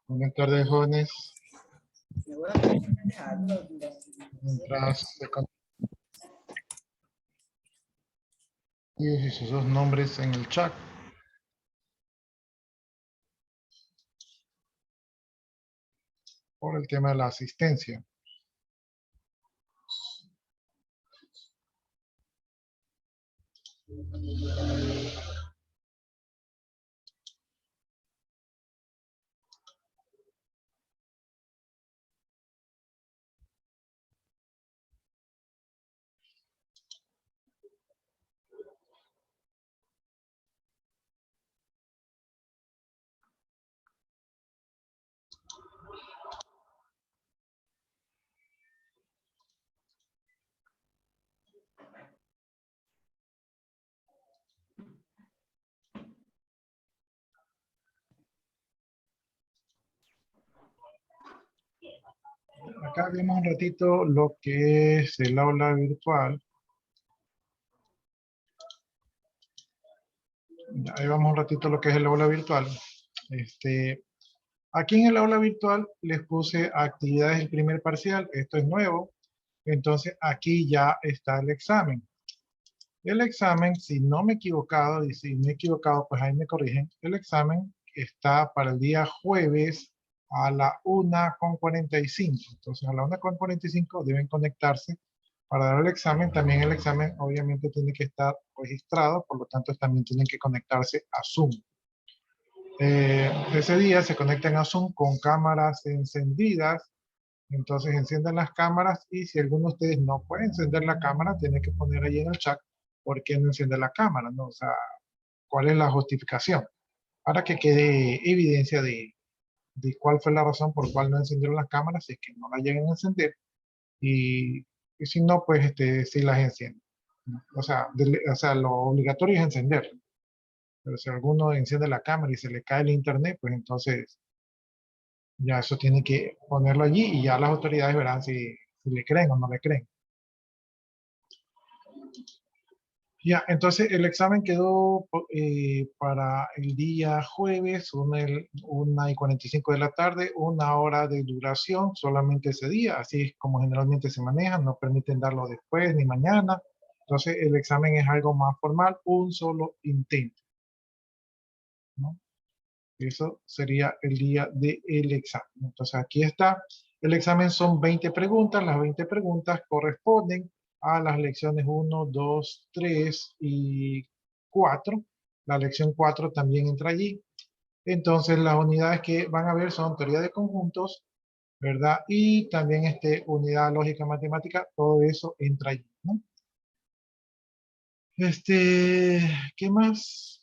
Buenas tardes, jóvenes. Mientras se conectan y sus dos nombres en el chat. Por el tema de la asistencia. Acá vemos un ratito lo que es el aula virtual. Ahí vamos un ratito lo que es el aula virtual. Aquí en el aula virtual les puse actividades del primer parcial. Esto es nuevo. Entonces aquí ya está el examen. El examen, si no me he equivocado, y si me he equivocado, pues ahí me corrigen. El examen está para el día jueves a la 1:45. Entonces a la 1:45 deben conectarse para dar el examen. También el examen obviamente tiene que estar registrado, por lo tanto también tienen que conectarse a Zoom. Ese día se conectan a Zoom con cámaras encendidas. Entonces encienden las cámaras y si alguno de ustedes no puede encender la cámara, tiene que poner ahí en el chat por qué no enciende la cámara, ¿no? O sea, cuál es la justificación, para que quede evidencia de cuál fue la razón por cual no encendieron las cámaras, si es que no las llegan a encender, y si no, pues sí las encienden, ¿no? O sea, lo obligatorio es encenderla, pero si alguno enciende la cámara y se le cae el internet, pues entonces ya eso tiene que ponerlo allí y ya las autoridades verán si le creen o no le creen. Ya, entonces el examen quedó para el día jueves, 1:45 de la tarde, 1 hora de duración, solamente ese día, así es como generalmente se maneja, no permiten darlo después ni mañana. Entonces el examen es algo más formal, un solo intento, ¿no? Eso sería el día del examen. Entonces aquí está, el examen son 20 preguntas, las 20 preguntas corresponden a las lecciones 1, 2, 3 y 4. La lección 4 también entra allí. Entonces las unidades que van a ver son teoría de conjuntos, ¿verdad? Y también unidad lógica matemática, todo eso entra allí, ¿no? ¿Qué más?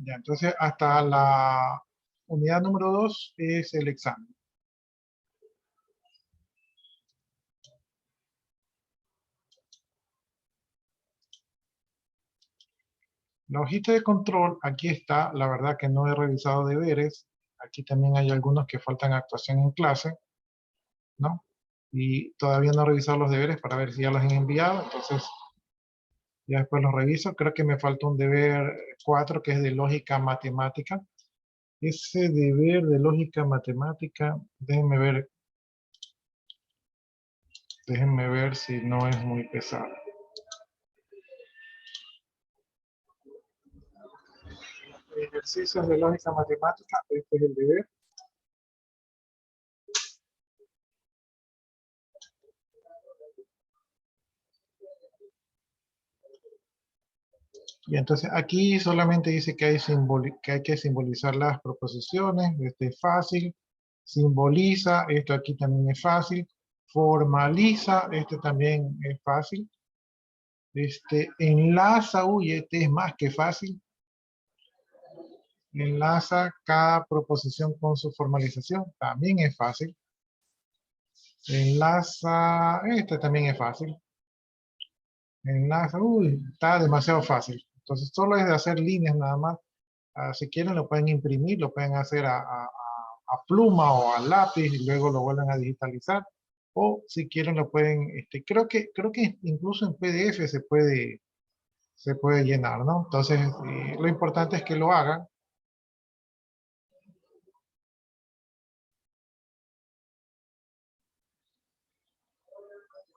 Ya, entonces hasta la unidad número 2 es el examen. La hojita de control, aquí está, la verdad que no he revisado deberes. Aquí también hay algunos que faltan actuación en clase, ¿no? Y todavía no he revisado los deberes para ver si ya los han enviado, entonces ya después los reviso. Creo que me falta un deber 4 que es de lógica matemática. Ese deber de lógica matemática, déjenme ver si no es muy pesado. Ejercicios de lógica matemática, este es el deber. Y entonces aquí solamente dice que hay que simbolizar las proposiciones. Este es fácil. Simboliza, esto aquí también es fácil. Formaliza, este también es fácil. Enlaza, uy, este es más que fácil. Enlaza cada proposición con su formalización, también es fácil. Enlaza, este también es fácil. Enlaza, uy, está demasiado fácil. Entonces solo es de hacer líneas nada más. Si quieren lo pueden imprimir, lo pueden hacer a pluma o a lápiz y luego lo vuelven a digitalizar. o si quieren lo pueden, creo que incluso en PDF se puede llenar, ¿no? Entonces, lo importante es que lo hagan.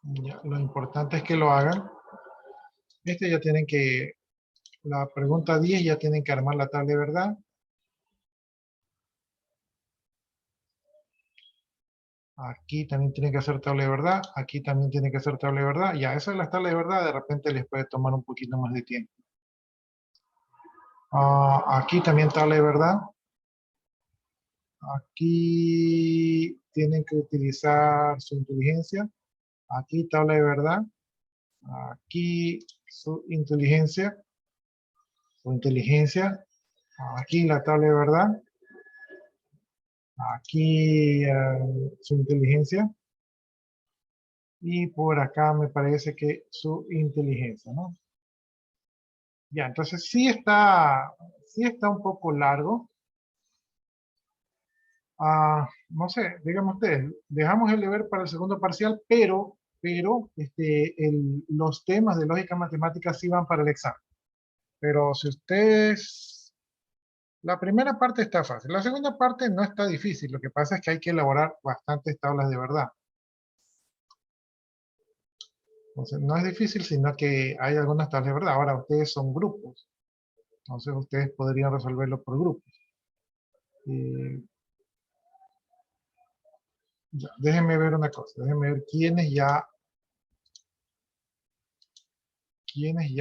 Ya, lo importante es que lo hagan. Ya tienen que, la pregunta 10 ya tienen que armar la tabla de verdad. Aquí también tienen que hacer tabla de verdad. Aquí también tienen que hacer tabla de verdad. Ya, eso es la tabla de verdad. De repente les puede tomar un poquito más de tiempo. Aquí también tabla de verdad. Aquí tienen que utilizar su inteligencia. Aquí tabla de verdad. Aquí su inteligencia. Su inteligencia. Aquí la tabla de verdad. Aquí su inteligencia. Y por acá me parece que su inteligencia, ¿no? Ya, entonces sí está un poco largo. No sé, díganme ustedes, dejamos el deber para el segundo parcial, pero los temas de lógica matemática sí van para el examen. Pero si ustedes, la primera parte está fácil, la segunda parte no está difícil, lo que pasa es que hay que elaborar bastantes tablas de verdad. Entonces no es difícil, sino que hay algunas tablas de verdad. Ahora ustedes son grupos, entonces ustedes podrían resolverlo por grupos. Ya, déjenme ver una cosa, déjenme ver quiénes ya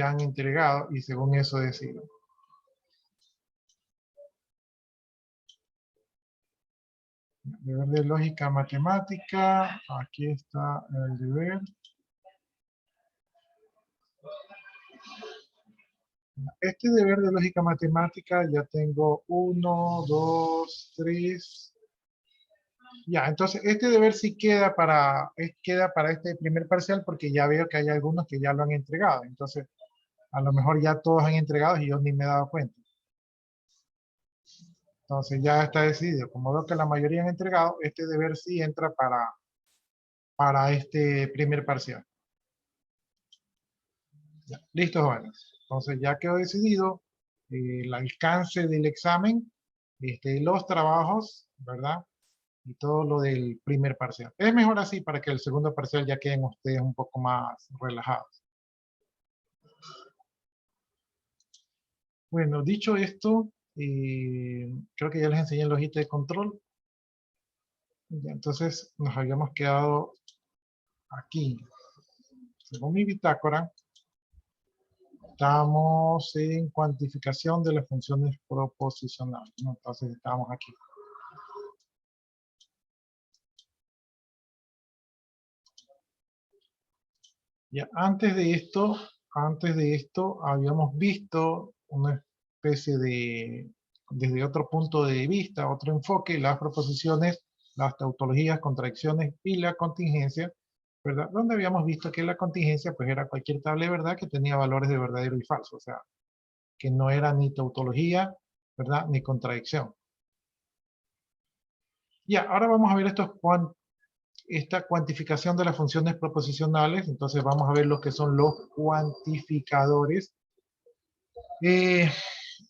han entregado y según eso decido. Deber de lógica matemática, aquí está el deber. Este deber de lógica matemática ya tengo 1, 2, 3. Ya, entonces este deber sí queda para este primer parcial porque ya veo que hay algunos que ya lo han entregado. Entonces, a lo mejor ya todos han entregado y yo ni me he dado cuenta. Entonces ya está decidido. Como veo que la mayoría han entregado, este deber sí entra para este primer parcial. Ya, listo, jóvenes. Entonces ya quedó decidido el alcance del examen, los trabajos, ¿verdad? Y todo lo del primer parcial. Es mejor así para que el segundo parcial ya queden ustedes un poco más relajados. Bueno, dicho esto, creo que ya les enseñé el hojita de control. Ya, entonces nos habíamos quedado aquí. Según mi bitácora, estamos en cuantificación de las funciones proposicionales, ¿no? Entonces estamos aquí. Ya, antes de esto habíamos visto una especie desde otro punto de vista, otro enfoque, las proposiciones, las tautologías, contradicciones y la contingencia, ¿verdad? Donde habíamos visto que la contingencia pues era cualquier tabla de verdad que tenía valores de verdadero y falso, o sea, que no era ni tautología, ¿verdad? Ni contradicción. Ya, ahora vamos a ver esta cuantificación de las funciones proposicionales. Entonces vamos a ver lo que son los cuantificadores.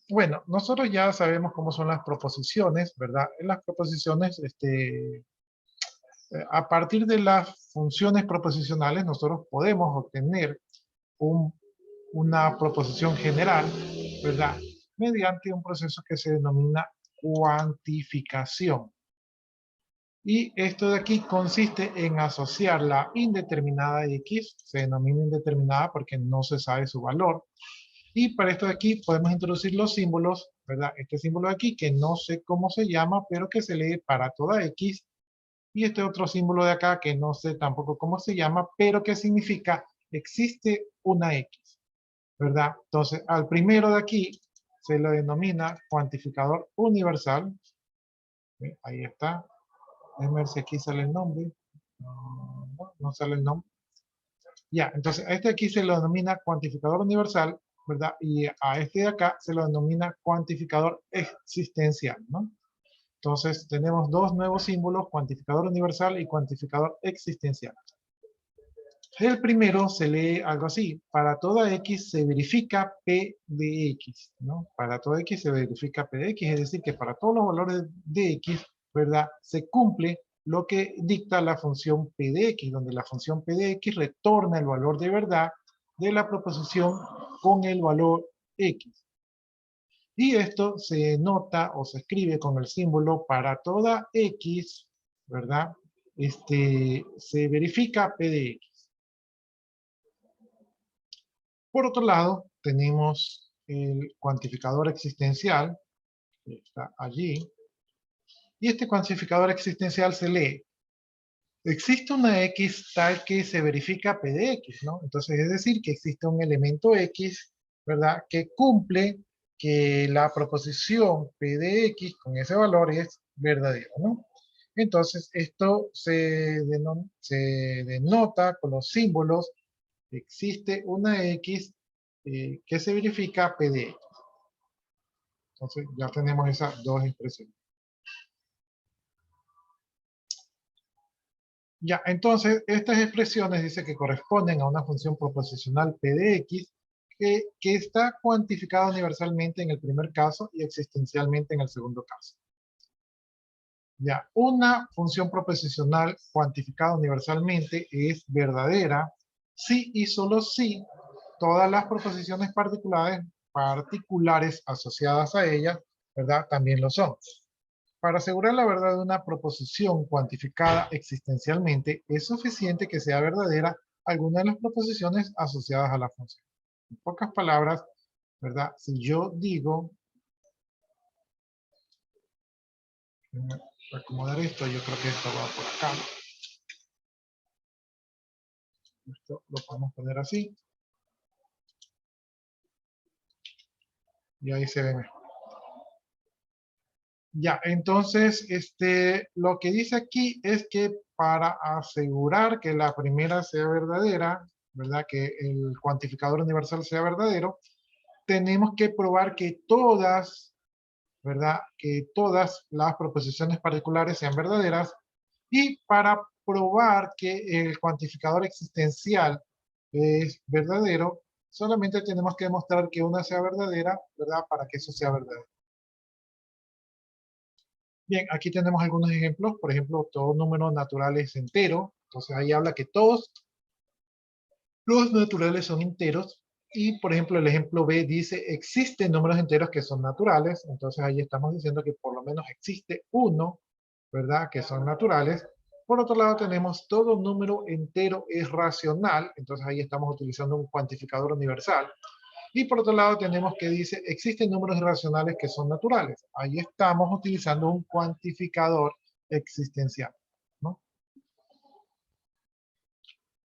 Bueno, nosotros ya sabemos cómo son las proposiciones, ¿verdad? En las proposiciones, a partir de las funciones proposicionales, nosotros podemos obtener una proposición general, ¿verdad? Mediante un proceso que se denomina cuantificación. Y esto de aquí consiste en asociar la indeterminada X, se denomina indeterminada porque no se sabe su valor. Y para esto de aquí podemos introducir los símbolos, ¿verdad? Este símbolo de aquí que no sé cómo se llama, pero que se lee para toda X. Y este otro símbolo de acá que no sé tampoco cómo se llama, pero que significa existe una X, ¿verdad? Entonces al primero de aquí se le denomina cuantificador universal. Ahí está. Déjame ver si aquí sale el nombre. No sale el nombre. Ya, entonces a este aquí se lo denomina cuantificador universal, ¿verdad? Y a este de acá se lo denomina cuantificador existencial, ¿no? Entonces tenemos dos nuevos símbolos, cuantificador universal y cuantificador existencial. El primero se lee algo así: para toda X se verifica P de X, ¿no? Para toda X se verifica P de X, es decir, que para todos los valores de X, ¿verdad? Se cumple lo que dicta la función P de X, donde la función P de X retorna el valor de verdad de la proposición con el valor X. Y esto se nota o se escribe con el símbolo para toda X, ¿verdad? Se verifica P de X. Por otro lado, tenemos el cuantificador existencial, que está allí. Y este cuantificador existencial se lee: existe una X tal que se verifica P de X, ¿no? Entonces, es decir, que existe un elemento X, ¿verdad? Que cumple que la proposición P de X con ese valor es verdadero, ¿no? Entonces, esto se denota con los símbolos: existe una X que se verifica P de X. Entonces, ya tenemos esas dos expresiones. Ya, entonces, estas expresiones dice que corresponden a una función proposicional P de X que está cuantificada universalmente en el primer caso y existencialmente en el segundo caso. Ya, una función proposicional cuantificada universalmente es verdadera si y solo si todas las proposiciones particulares asociadas a ella, ¿verdad? También lo son. Para asegurar la verdad de una proposición cuantificada existencialmente, es suficiente que sea verdadera alguna de las proposiciones asociadas a la función. En pocas palabras, ¿verdad? Si yo digo, déjenme acomodar esto, yo creo que esto va por acá. Esto lo podemos poner así. Y ahí se ve mejor. Ya, entonces, lo que dice aquí es que para asegurar que la primera sea verdadera, ¿verdad? Que el cuantificador universal sea verdadero, tenemos que probar que todas, ¿verdad? Que todas las proposiciones particulares sean verdaderas. Y para probar que el cuantificador existencial es verdadero, solamente tenemos que demostrar que una sea verdadera, ¿verdad? Para que eso sea verdadero. Bien, aquí tenemos algunos ejemplos. Por ejemplo, todo número natural es entero. Entonces ahí habla que todos los naturales son enteros. Y, por ejemplo, el ejemplo B dice: existen números enteros que son naturales. Entonces ahí estamos diciendo que por lo menos existe uno, ¿verdad? Que son naturales. Por otro lado tenemos: todo número entero es racional. Entonces ahí estamos utilizando un cuantificador universal. Y por otro lado tenemos que dice: existen números irracionales que son naturales. Ahí estamos utilizando un cuantificador existencial, ¿no?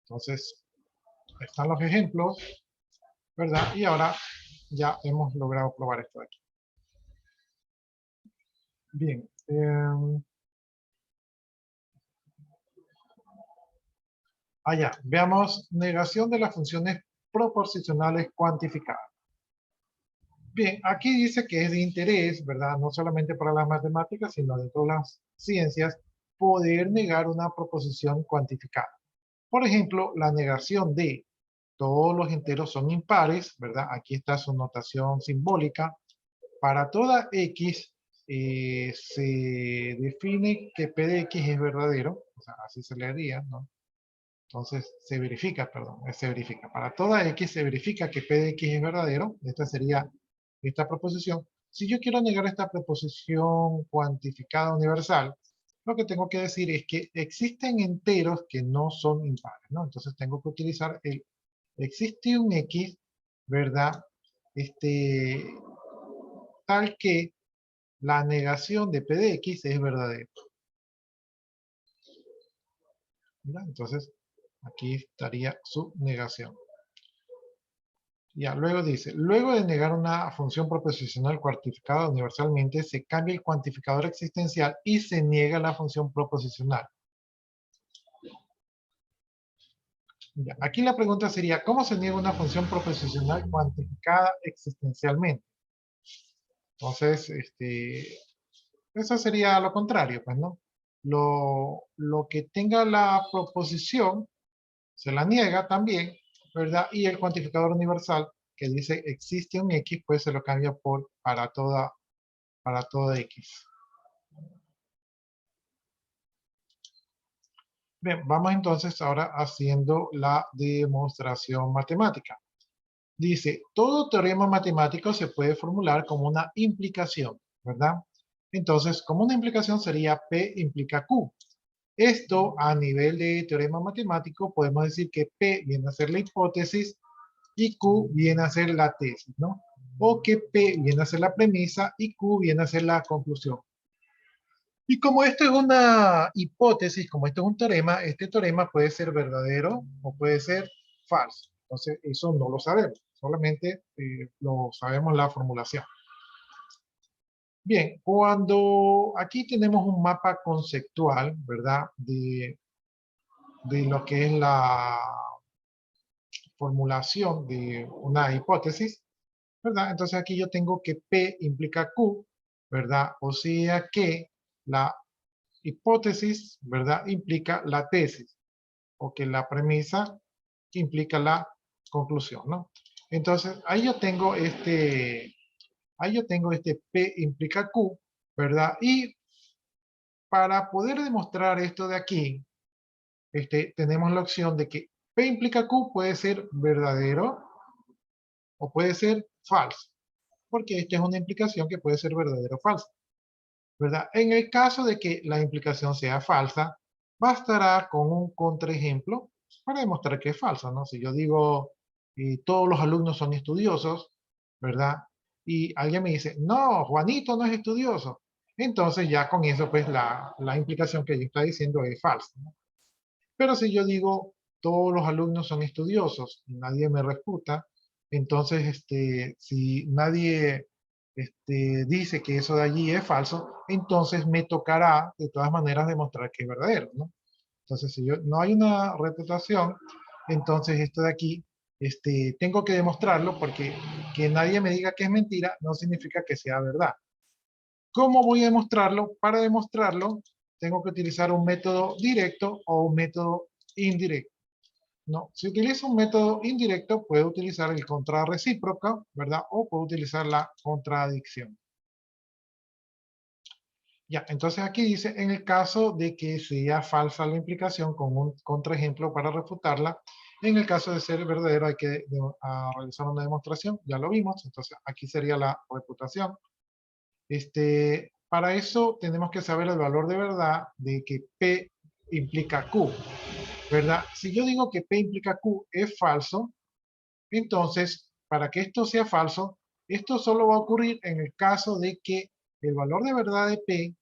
Entonces, están los ejemplos, ¿verdad? Y ahora ya hemos logrado probar esto de aquí. Bien. Allá, veamos negación de las funciones proposicionales cuantificadas. Bien, aquí dice que es de interés, ¿verdad? No solamente para las matemáticas, sino de todas las ciencias, poder negar una proposición cuantificada. Por ejemplo, la negación de todos los enteros son impares, ¿verdad? Aquí está su notación simbólica. Para toda X se define que P de X es verdadero, o sea, así se leería, ¿no? Entonces, se verifica, perdón, se verifica. Para toda X se verifica que P de X es verdadero. Esta sería esta proposición. Si yo quiero negar esta proposición cuantificada universal, lo que tengo que decir es que existen enteros que no son impares, ¿no? Entonces tengo que utilizar existe un X, ¿verdad? Tal que la negación de P de X es verdadera. ¿Verdad? Entonces, aquí estaría su negación. Ya, luego dice: luego de negar una función proposicional cuantificada universalmente, se cambia el cuantificador existencial y se niega la función proposicional. Ya, aquí la pregunta sería: ¿cómo se niega una función proposicional cuantificada existencialmente? Entonces, Eso sería lo contrario, pues, ¿no? Lo que tenga la proposición se la niega también, ¿verdad? Y el cuantificador universal que dice existe un X, pues se lo cambia por para toda X. Bien, vamos entonces ahora haciendo la demostración matemática. Dice, todo teorema matemático se puede formular como una implicación, ¿verdad? Entonces, como una implicación sería P implica Q. Esto a nivel de teorema matemático podemos decir que P viene a ser la hipótesis y Q viene a ser la tesis, ¿no? O que P viene a ser la premisa y Q viene a ser la conclusión. Y como esto es una hipótesis, como esto es un teorema, este teorema puede ser verdadero o puede ser falso. Entonces, eso no lo sabemos, solamente lo sabemos la formulación. Bien, cuando aquí tenemos un mapa conceptual, ¿verdad? De lo que es la formulación de una hipótesis, ¿verdad? Entonces aquí yo tengo que P implica Q, ¿verdad? O sea que la hipótesis, ¿verdad? Implica la tesis, o que la premisa implica la conclusión, ¿no? Entonces ahí yo tengo este P implica Q, ¿verdad? Y para poder demostrar esto de aquí, tenemos la opción de que P implica Q puede ser verdadero o puede ser falso, porque esta es una implicación que puede ser verdadera o falsa, ¿verdad? En el caso de que la implicación sea falsa, bastará con un contraejemplo para demostrar que es falsa, ¿no? Si yo digo, todos los alumnos son estudiosos, ¿verdad? Y alguien me dice, no, Juanito no es estudioso. Entonces ya con eso, pues la implicación que yo está diciendo es falsa, ¿no? Pero si yo digo, todos los alumnos son estudiosos y nadie me refuta, entonces, si nadie dice que eso de allí es falso, entonces me tocará de todas maneras demostrar que es verdadero, ¿no? Entonces, si yo, no hay una reputación, entonces esto de aquí, tengo que demostrarlo porque que nadie me diga que es mentira no significa que sea verdad. ¿Cómo voy a demostrarlo? Para demostrarlo, tengo que utilizar un método directo o un método indirecto. No, si utilizo un método indirecto, puedo utilizar el contrarrecíproco, ¿verdad? O puedo utilizar la contradicción. Ya, entonces aquí dice, en el caso de que sea falsa la implicación con un contraejemplo para refutarla, en el caso de ser verdadero hay que realizar una demostración, ya lo vimos, entonces aquí sería la reputación. Para eso tenemos que saber el valor de verdad de que P implica Q, ¿verdad? Si yo digo que P implica Q es falso, entonces, para que esto sea falso, esto solo va a ocurrir en el caso de que el valor de verdad de P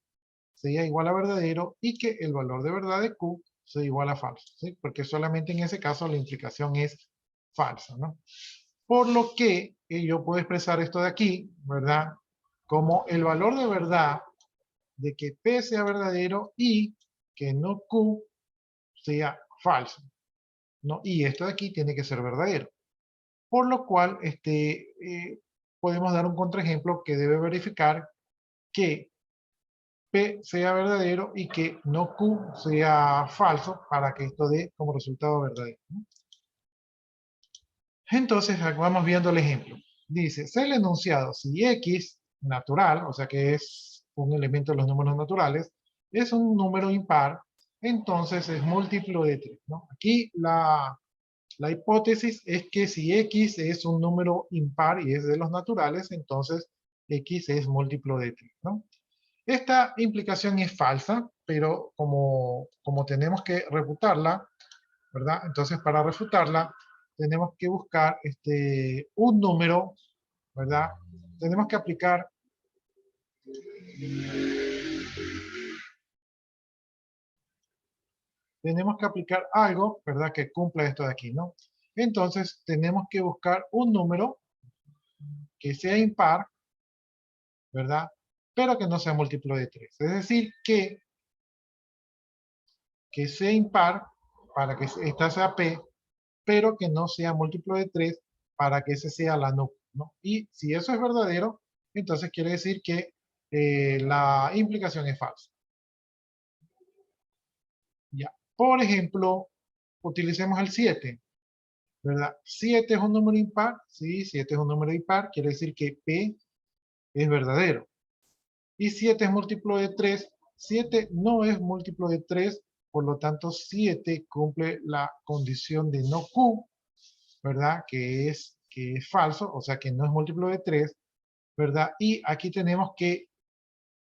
sea igual a verdadero y que el valor de verdad de Q sea igual a falso, ¿sí? Porque solamente en ese caso la implicación es falsa, ¿no? Por lo que yo puedo expresar esto de aquí, ¿verdad? Como el valor de verdad de que P sea verdadero y que no Q sea falso, ¿no? Y esto de aquí tiene que ser verdadero. Por lo cual, podemos dar un contraejemplo que debe verificar que P sea verdadero y que no Q sea falso para que esto dé como resultado verdadero, ¿no? Entonces, vamos viendo el ejemplo. Dice, sea el enunciado si X natural, o sea que es un elemento de los números naturales, es un número impar, entonces es múltiplo de 3, ¿no? Aquí la hipótesis es que si X es un número impar y es de los naturales, entonces X es múltiplo de 3, ¿no? Esta implicación es falsa, pero como tenemos que refutarla, ¿verdad? Entonces, para refutarla, tenemos que buscar un número, ¿verdad? Tenemos que aplicar, algo, ¿verdad? Que cumpla esto de aquí, ¿no? Entonces, tenemos que buscar un número que sea impar, ¿verdad? Pero que no sea múltiplo de 3. Es decir, que sea impar para que esta sea P, pero que no sea múltiplo de 3 para que ese sea la núcleo, ¿no? Y si eso es verdadero, entonces quiere decir que la implicación es falsa. Ya. Por ejemplo, utilicemos el 7, ¿verdad? 7 es un número impar, sí, 7 es un número impar, quiere decir que P es verdadero. Y 7 es múltiplo de 3, 7 no es múltiplo de 3, por lo tanto 7 cumple la condición de no Q, ¿verdad? Que es falso, o sea que no es múltiplo de 3, ¿verdad? Y aquí tenemos que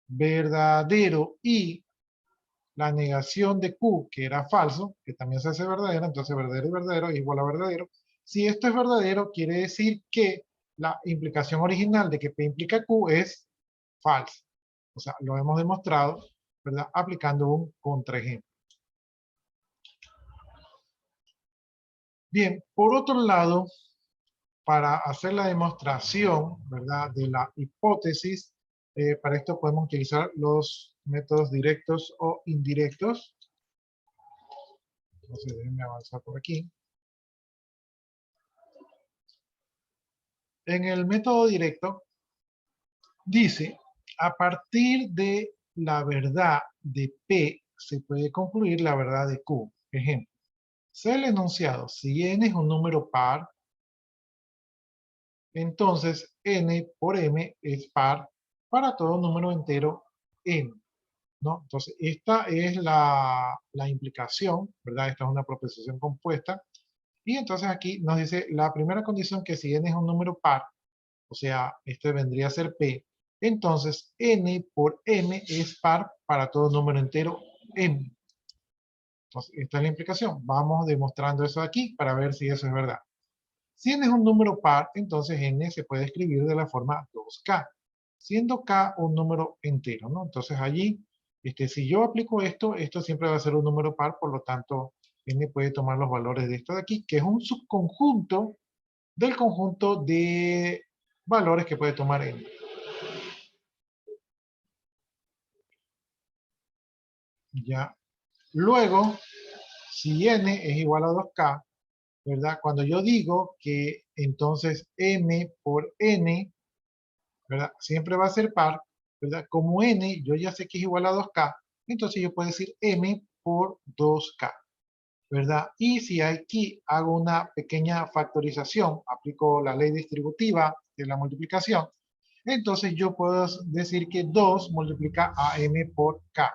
verdadero y la negación de Q, que era falso, que también se hace verdadero, entonces verdadero y verdadero es igual a verdadero. Si esto es verdadero, quiere decir que la implicación original de que P implica Q es falsa. O sea, lo hemos demostrado, ¿verdad? Aplicando un contraejemplo. Bien, por otro lado, para hacer la demostración, ¿verdad? De la hipótesis, para esto podemos utilizar los métodos directos o indirectos. Entonces, déjenme avanzar por aquí. En el método directo, dice, a partir de la verdad de P, se puede concluir la verdad de Q. Ejemplo, sea el enunciado, si n es un número par, entonces n por m es par para todo número entero n, ¿no? Entonces, esta es la implicación, ¿verdad? Esta es una proposición compuesta. Y entonces aquí nos dice la primera condición que si n es un número par, o sea, este vendría a ser P, entonces n por m es par para todo número entero m. Entonces, esta es la implicación. Vamos demostrando eso aquí para ver si eso es verdad. Si n es un número par, entonces n se puede escribir de la forma 2k, siendo k un número entero, ¿no? Entonces allí, si yo aplico esto, esto siempre va a ser un número par, por lo tanto, n puede tomar los valores de esto de aquí, que es un subconjunto del conjunto de valores que puede tomar n. Ya. Luego, si n es igual a 2k, ¿verdad? Cuando yo digo que entonces m por n, ¿verdad? Siempre va a ser par, ¿verdad? Como n yo ya sé que es igual a 2k, entonces yo puedo decir m por 2k, ¿verdad? Y si aquí hago una pequeña factorización, aplico la ley distributiva de la multiplicación, entonces yo puedo decir que 2 multiplica a m por k,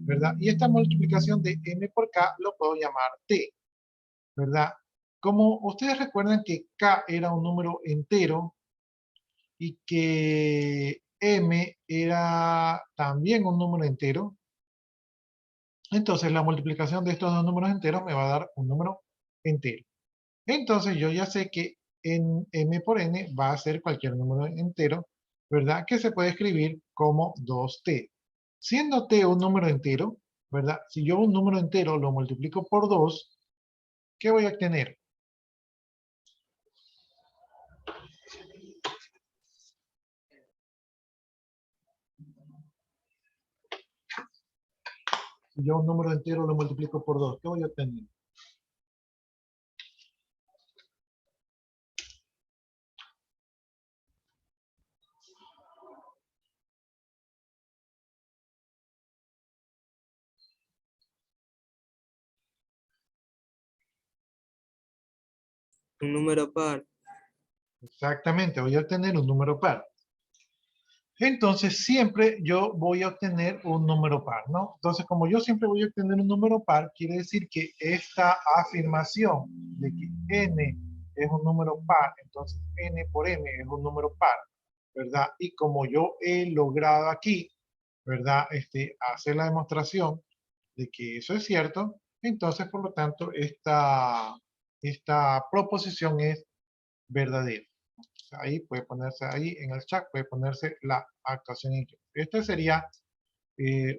¿verdad? Y esta multiplicación de m por k lo puedo llamar t, ¿verdad? Como ustedes recuerdan que k era un número entero y que m era también un número entero, entonces la multiplicación de estos dos números enteros me va a dar un número entero. Entonces yo ya sé que en m por n va a ser cualquier número entero, ¿verdad? Que se puede escribir como 2t. Siendo t un número entero, ¿verdad? Si yo un número entero lo multiplico por 2, ¿qué voy a obtener? Si yo un número entero lo multiplico por 2, ¿qué voy a obtener? Un número par. Exactamente, voy a obtener un número par. Entonces siempre yo voy a obtener un número par, ¿no? Entonces como yo siempre voy a obtener un número par, quiere decir que esta afirmación de que n es un número par, entonces n por m es un número par, ¿verdad? Y como yo he logrado aquí, ¿verdad? Hacer la demostración de que eso es cierto, entonces por lo tanto esta proposición es verdadera. Ahí puede ponerse, ahí en el chat puede ponerse la actuación en inglés. Este sería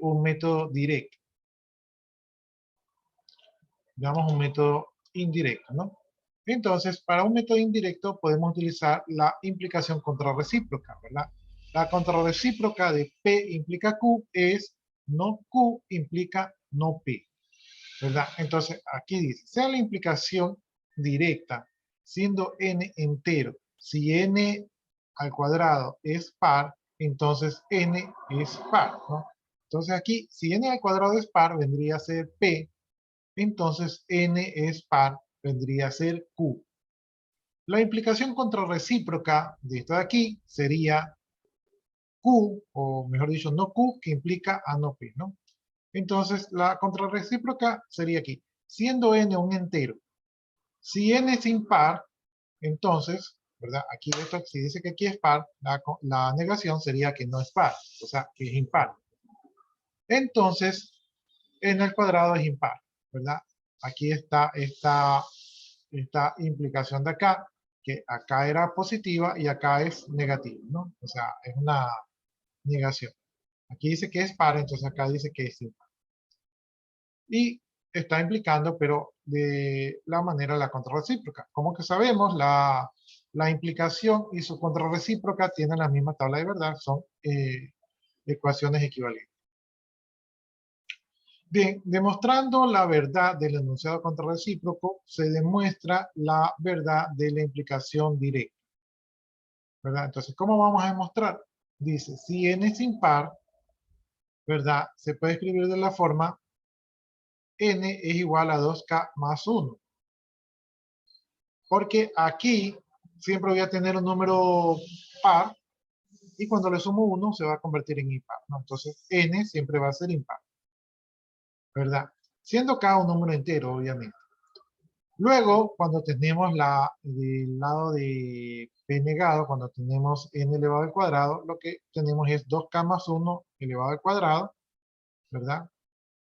un método directo. Digamos un método indirecto, ¿no? Entonces, para un método indirecto podemos utilizar la implicación contrarrecíproca, ¿verdad? La contrarrecíproca de P implica Q es no Q implica no P, ¿verdad? Entonces, aquí dice, sea la implicación directa, siendo n entero, si n al cuadrado es par, entonces n es par, ¿no? Entonces aquí, si n al cuadrado es par, vendría a ser p, entonces n es par, vendría a ser q. La implicación contrarrecíproca de esto de aquí sería q, o mejor dicho, no q, que implica a no p, ¿no? Entonces, la contrarrecíproca sería aquí, siendo n un entero. Si n es impar, entonces, ¿verdad? Aquí esto, si dice que aquí es par, la negación sería que no es par, o sea, que es impar. Entonces, n al cuadrado es impar, ¿verdad? Aquí está esta implicación de acá, que acá era positiva y acá es negativa, ¿no? O sea, es una negación. Aquí dice que es par, entonces acá dice que es impar. Y está implicando, pero de la manera la contrarrecíproca. Como que sabemos, la implicación y su contrarrecíproca tienen la misma tabla de verdad, son ecuaciones equivalentes. Bien, demostrando la verdad del enunciado contrarrecíproco, se demuestra la verdad de la implicación directa, ¿verdad? Entonces, ¿cómo vamos a demostrar? Dice, si n es impar, ¿verdad? Se puede escribir de la forma n es igual a 2k más 1. Porque aquí siempre voy a tener un número par y cuando le sumo 1 se va a convertir en impar, ¿no? Entonces, n siempre va a ser impar, ¿verdad? Siendo k un número entero, obviamente. Luego, cuando tenemos del lado de p negado, cuando tenemos n elevado al cuadrado, lo que tenemos es 2k más 1 elevado al cuadrado, ¿verdad?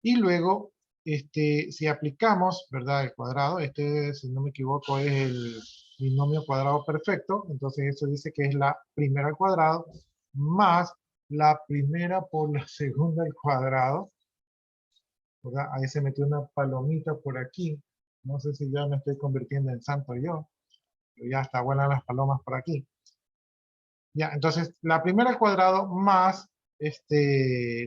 Y luego, si aplicamos, ¿verdad? El cuadrado, si no me equivoco, es el binomio cuadrado perfecto, entonces eso dice que es la primera al cuadrado más la primera por la segunda al cuadrado, ¿verdad? Ahí se metió una palomita por aquí. No sé si ya me estoy convirtiendo en santo yo, pero ya está buenas las palomas por aquí. Ya, entonces la primera al cuadrado más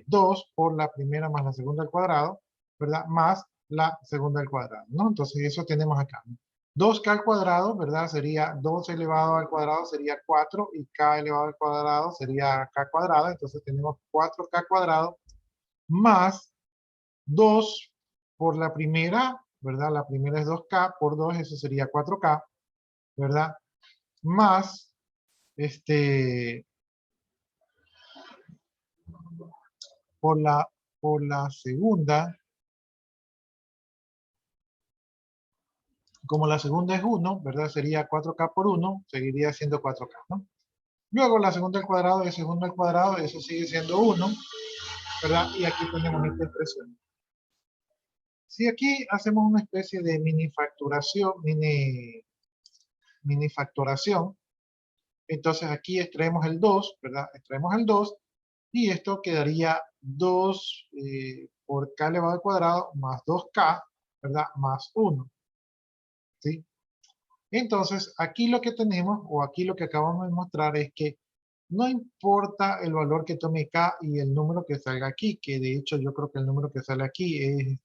2 por la primera más la segunda al cuadrado, ¿verdad? Más la segunda al cuadrado, ¿no? Entonces eso tenemos acá, ¿no? 2k al cuadrado, ¿verdad? Sería 2 elevado al cuadrado sería 4 y k elevado al cuadrado sería k cuadrado, entonces tenemos 4k cuadrado más 2 por la primera, ¿verdad? La primera es 2k por 2, eso sería 4k, ¿verdad? Más, por la segunda, como la segunda es 1, ¿verdad? Sería 4k por 1, seguiría siendo 4k, ¿no? Luego la segunda al cuadrado y segunda al cuadrado, eso sigue siendo 1, ¿verdad? Y aquí tenemos esta expresión. Si aquí hacemos una especie de mini facturación, mini factoración, entonces aquí extraemos el 2, ¿verdad? Extraemos el 2 y esto quedaría 2 por k elevado al cuadrado más 2k, ¿verdad? Más 1, ¿sí? Entonces, aquí lo que tenemos, o aquí lo que acabamos de mostrar es que no importa el valor que tome k y el número que salga aquí, que de hecho yo creo que el número que sale aquí es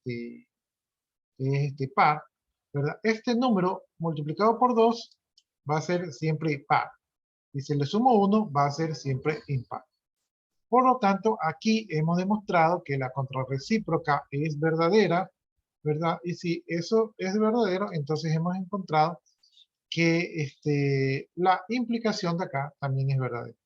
este par, ¿verdad? Este número multiplicado por 2 va a ser siempre par. Y si le sumo 1, va a ser siempre impar. Por lo tanto, aquí hemos demostrado que la contrarrecíproca es verdadera, ¿verdad? Y si eso es verdadero, entonces hemos encontrado que la implicación de acá también es verdadera.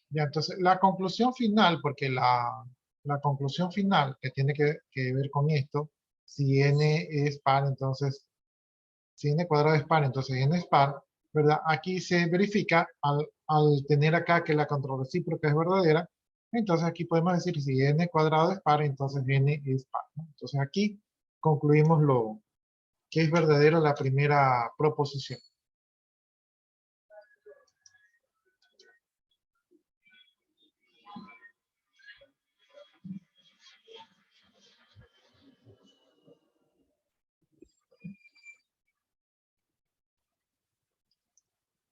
Ya, entonces, la conclusión final, porque la conclusión final que tiene que ver con esto, si n es par, entonces, si n cuadrado es par, entonces n es par, ¿verdad? Aquí se verifica al tener acá que la contrarrecíproca es verdadera, entonces aquí podemos decir si n cuadrado es par, entonces n es par, ¿no? Entonces aquí concluimos lo que es verdadero la primera proposición.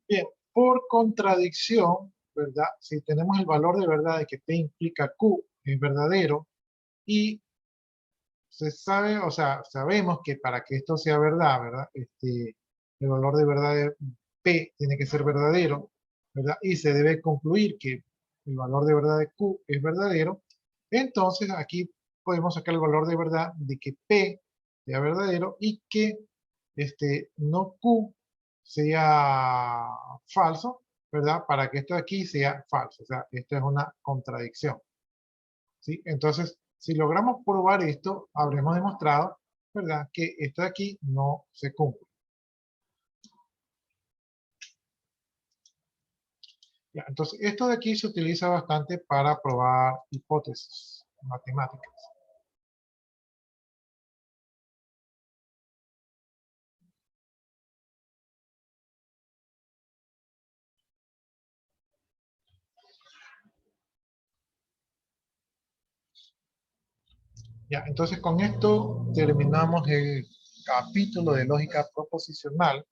Bien, por contradicción, ¿verdad? Si tenemos el valor de verdad de que P implica Q es verdadero y se sabe, o sea, sabemos que para que esto sea verdad, ¿verdad? El valor de verdad de P tiene que ser verdadero, ¿verdad? Y se debe concluir que el valor de verdad de Q es verdadero. Entonces aquí podemos sacar el valor de verdad de que P sea verdadero y que no Q sea falso, ¿verdad? Para que esto de aquí sea falso. O sea, esto es una contradicción. ¿Sí? Entonces, si logramos probar esto, habremos demostrado, ¿verdad?, que esto de aquí no se cumple. Ya, entonces, esto de aquí se utiliza bastante para probar hipótesis matemáticas. Ya, entonces con esto terminamos el capítulo de lógica proposicional.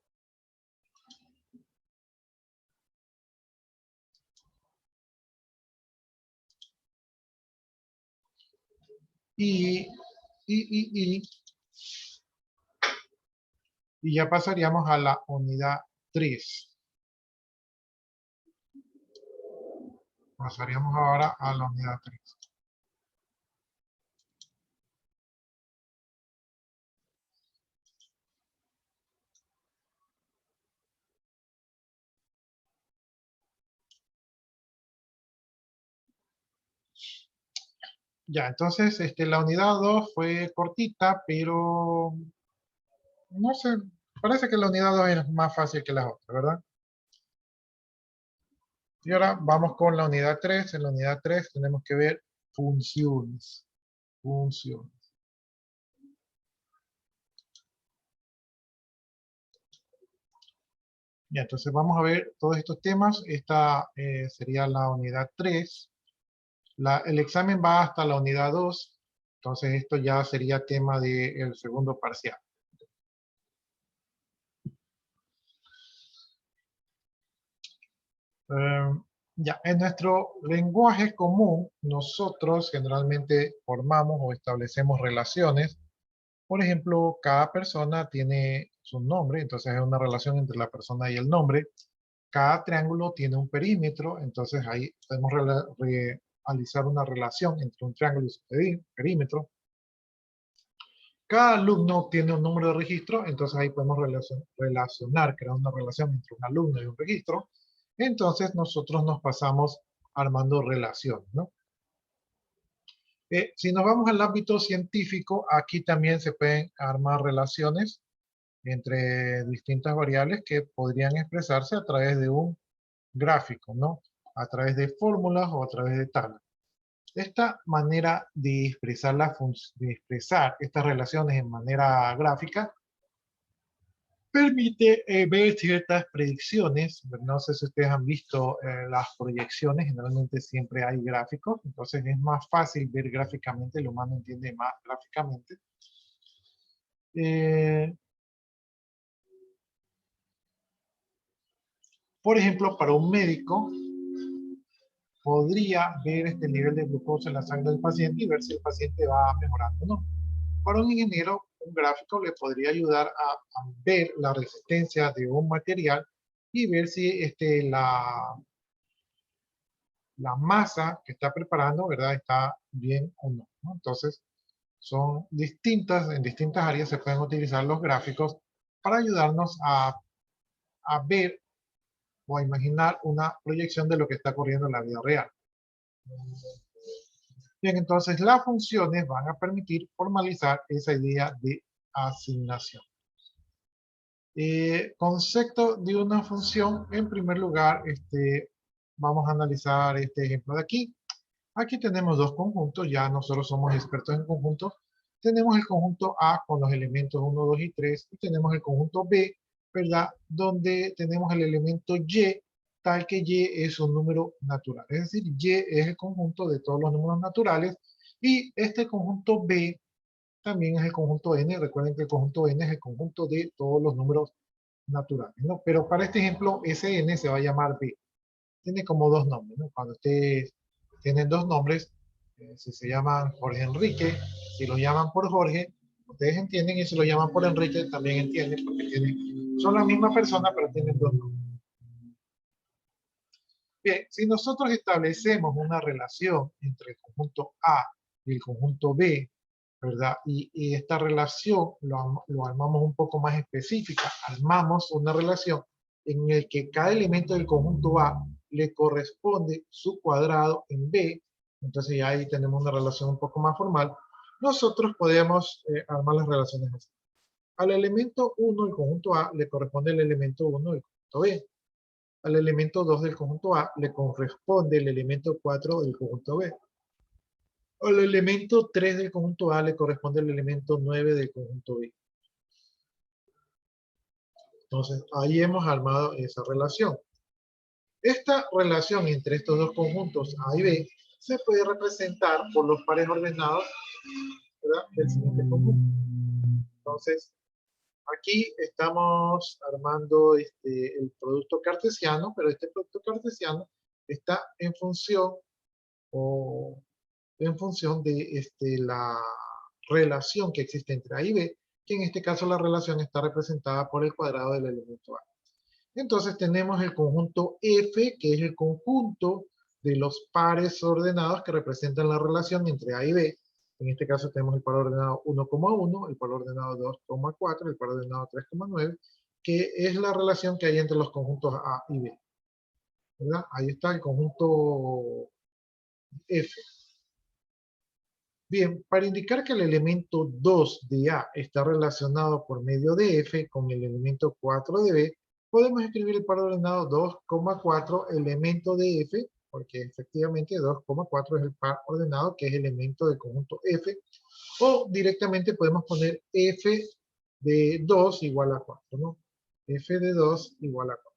Y, y, y ya pasaríamos a la unidad 3. Pasaríamos ahora a la unidad 3. Ya, entonces la unidad 2 fue cortita, pero no sé, parece que la unidad 2 es más fácil que las otras, ¿verdad? Y ahora vamos con la unidad 3. En la unidad 3 tenemos que ver funciones. Funciones. Ya, entonces vamos a ver todos estos temas. Esta sería la unidad 3. El examen va hasta la unidad 2. Entonces esto ya sería tema del segundo parcial. Ya, en nuestro lenguaje común, nosotros generalmente formamos o establecemos relaciones. Por ejemplo, cada persona tiene su nombre, entonces es una relación entre la persona y el nombre. Cada triángulo tiene un perímetro, entonces ahí podemos realizar una relación entre un triángulo y su perímetro. Cada alumno tiene un número de registro, entonces ahí podemos relacionar, crear una relación entre un alumno y un registro. Entonces nosotros nos pasamos armando relaciones, ¿no? Si nos vamos al ámbito científico, aquí también se pueden armar relaciones entre distintas variables que podrían expresarse a través de un gráfico, ¿no? A través de fórmulas o a través de tablas. Esta manera de expresar estas relaciones en manera gráfica permite ver ciertas predicciones. No sé si ustedes han visto las proyecciones, generalmente siempre hay gráficos, entonces es más fácil ver gráficamente, el humano entiende más gráficamente. Eh, por ejemplo, para un médico, podría ver el nivel de glucosa en la sangre del paciente y ver si el paciente va mejorando o no. Para un ingeniero, un gráfico le podría ayudar a ver la resistencia de un material y ver si la masa que está preparando, ¿verdad?, está bien o no, ¿no? Entonces, son distintas, en distintas áreas se pueden utilizar los gráficos para ayudarnos a ver o a imaginar una proyección de lo que está ocurriendo en la vida real. Bien, entonces las funciones van a permitir formalizar esa idea de asignación. Concepto de una función, en primer lugar, vamos a analizar este ejemplo de aquí. Aquí tenemos dos conjuntos, ya nosotros somos expertos en conjuntos. Tenemos el conjunto A con los elementos 1, 2 y 3, y tenemos el conjunto B, ¿verdad?, donde tenemos el elemento Y, tal que Y es un número natural. Es decir, Y es el conjunto de todos los números naturales, y este conjunto B también es el conjunto N. Recuerden que el conjunto N es el conjunto de todos los números naturales, ¿no? Pero para este ejemplo, ese N se va a llamar B. tiene como dos nombres, ¿no? Cuando ustedes tienen dos nombres, si se llaman Jorge Enrique, si lo llaman por Jorge, ustedes entienden, y si lo llaman por Enrique, también entienden, porque son la misma persona, pero tienen dos nombres. Bien, si nosotros establecemos una relación entre el conjunto A y el conjunto B, ¿verdad? Y esta relación lo armamos un poco más específica. Armamos una relación en el que cada elemento del conjunto A le corresponde su cuadrado en B. Entonces ya ahí tenemos una relación un poco más formal. Nosotros podemos armar las relaciones así. Al elemento 1 del conjunto A le corresponde el elemento 1 del conjunto B. Al elemento 2 del conjunto A le corresponde el elemento 4 del conjunto B. Al elemento 3 del conjunto A le corresponde el elemento 9 del conjunto B. Entonces, ahí hemos armado esa relación. Esta relación entre estos dos conjuntos A y B se puede representar por los pares ordenados, ¿verdad?, del siguiente conjunto. Entonces, aquí estamos armando el producto cartesiano, pero este producto cartesiano está en función de la relación que existe entre A y B, que en este caso la relación está representada por el cuadrado del elemento A. Entonces tenemos el conjunto F, que es el conjunto de los pares ordenados que representan la relación entre A y B. En este caso tenemos el par ordenado 1,1, el par ordenado 2,4, el par ordenado 3,9, que es la relación que hay entre los conjuntos A y B, ¿verdad? Ahí está el conjunto F. Bien, para indicar que el elemento 2 de A está relacionado por medio de F con el elemento 4 de B, podemos escribir el par ordenado 2,4 elemento de F, porque efectivamente 2,4 es el par ordenado que es elemento del conjunto F, o directamente podemos poner F de 2 igual a 4, ¿no? F de 2 igual a 4.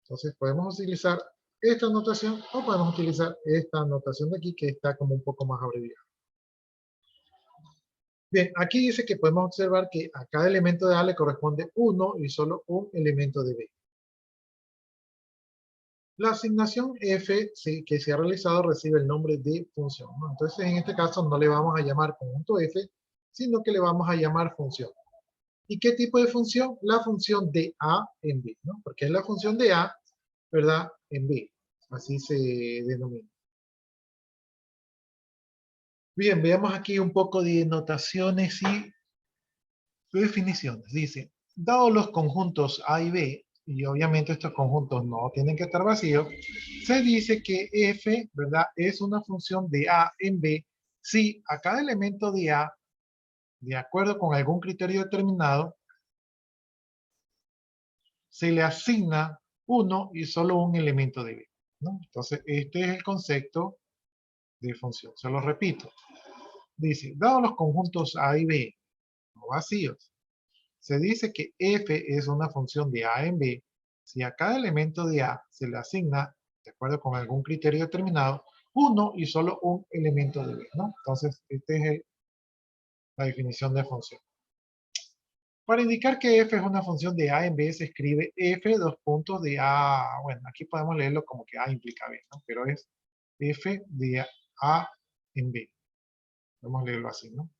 Entonces podemos utilizar esta notación o podemos utilizar esta notación de aquí que está como un poco más abreviada. Bien, aquí dice que podemos observar que a cada elemento de A le corresponde uno y solo un elemento de B. La asignación F que se ha realizado recibe el nombre de función, ¿no? Entonces, en este caso no le vamos a llamar conjunto F, sino que le vamos a llamar función. ¿Y qué tipo de función? La función de A en B, ¿no? Porque es la función de A, ¿verdad?, en B. Así se denomina. Bien, veamos aquí un poco de notaciones y definiciones. Dice, dado los conjuntos A y B, y obviamente estos conjuntos no tienen que estar vacíos, se dice que F, ¿verdad?, es una función de A en B si a cada elemento de A, de acuerdo con algún criterio determinado, se le asigna uno y solo un elemento de B, ¿no? Entonces, este es el concepto de función. Se lo repito. Dice, dado los conjuntos A y B no vacíos, se dice que F es una función de A en B si a cada elemento de A se le asigna, de acuerdo con algún criterio determinado, uno y solo un elemento de B, ¿no? Entonces, esta es la definición de función. Para indicar que F es una función de A en B, se escribe F dos puntos de A. Bueno, aquí podemos leerlo como que A implica B, ¿no? Pero es F de A en B. Podemos leerlo así, ¿no?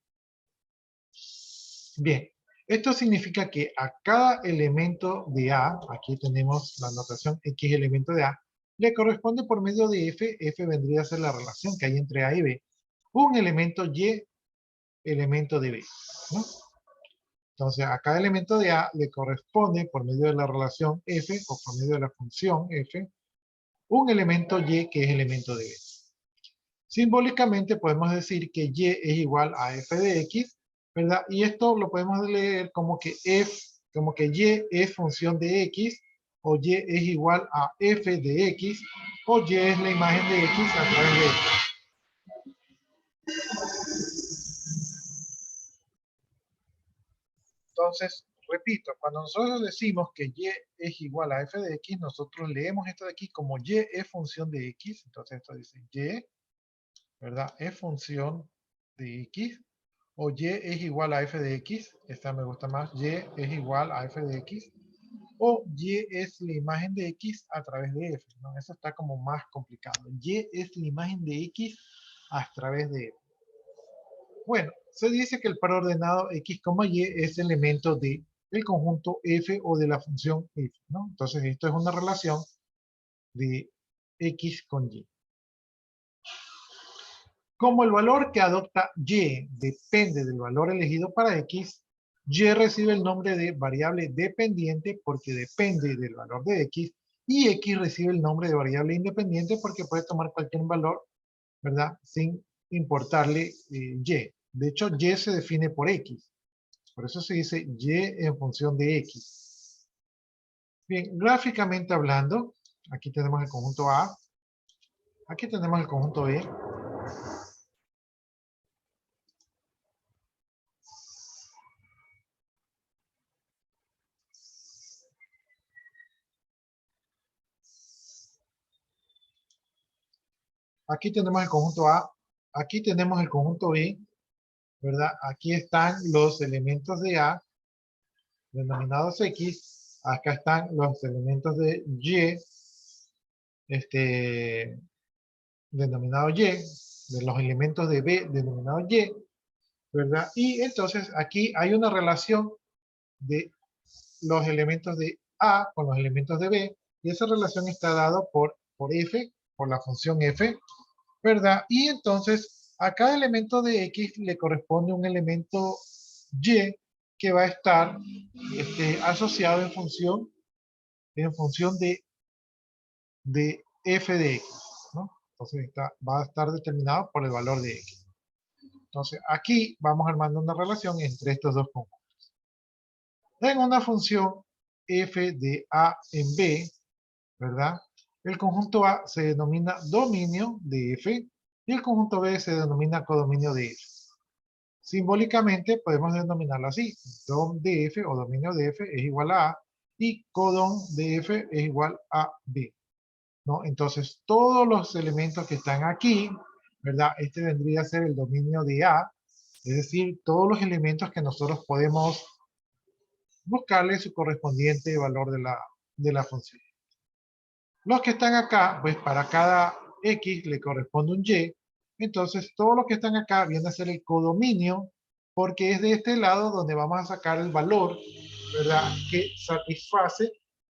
Bien, esto significa que a cada elemento de A, aquí tenemos la notación X elemento de A, le corresponde por medio de F, F vendría a ser la relación que hay entre A y B, un elemento Y elemento de B, ¿no? Entonces, a cada elemento de A le corresponde por medio de la relación F o por medio de la función F, un elemento Y que es elemento de B. Simbólicamente podemos decir que Y es igual a F de X, ¿verdad? Y esto lo podemos leer como que Y es función de X, o Y es igual a F de X, o Y es la imagen de X a través de X. Entonces, repito, cuando nosotros decimos que Y es igual a F de X, nosotros leemos esto de aquí como Y es función de X. Entonces esto dice Y, ¿verdad?, es función de X, o Y es igual a F de X. Esta me gusta más. Y es igual a F de X. o Y es la imagen de X a través de F, ¿no? Eso está como más complicado. Y es la imagen de X a través de F. Bueno, se dice que el par ordenado X, Y es elemento de el conjunto F o de la función F, ¿no? Entonces esto es una relación de X con Y. Como el valor que adopta Y depende del valor elegido para X, Y recibe el nombre de variable dependiente porque depende del valor de X, y X recibe el nombre de variable independiente porque puede tomar cualquier valor, ¿verdad? Sin importarle Y. De hecho, Y se define por X. Por eso se dice Y en función de X. Bien, gráficamente hablando, aquí tenemos el conjunto A, aquí tenemos el conjunto B. Aquí tenemos el conjunto A, aquí tenemos el conjunto B, ¿verdad? Aquí están los elementos de A, denominados X, acá están los elementos de Y, este, denominado Y, de los elementos de B, denominado Y, ¿verdad? Y entonces aquí hay una relación de los elementos de A con los elementos de B, y esa relación está dada por F, por la función F, ¿verdad? Y entonces a cada elemento de X le corresponde un elemento Y que va a estar asociado en función de F de X, ¿no? Entonces va a estar determinado por el valor de X. Entonces aquí vamos armando una relación entre estos dos conjuntos. En una función F de A en B, ¿verdad? El conjunto A se denomina dominio de F y el conjunto B se denomina codominio de F. Simbólicamente podemos denominarlo así. Dom de F o dominio de F es igual a A y codom de F es igual a B, ¿no? Entonces todos los elementos que están aquí, ¿verdad? Este vendría a ser el dominio de A, es decir, todos los elementos que nosotros podemos buscarle su correspondiente valor de la función. Los que están acá, pues para cada X le corresponde un Y. Entonces, todos los que están acá vienen a ser el codominio, porque es de este lado donde vamos a sacar el valor, ¿verdad? Que satisface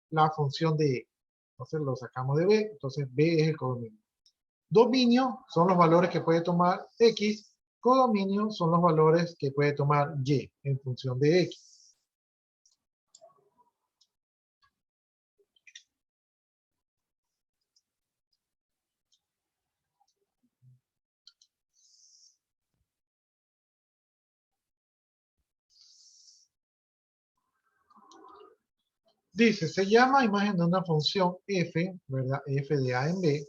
la función de X. Entonces, lo sacamos de B, entonces B es el codominio. Dominio son los valores que puede tomar X, codominio son los valores que puede tomar Y en función de X. Dice, se llama imagen de una función f, ¿verdad? F de A en B,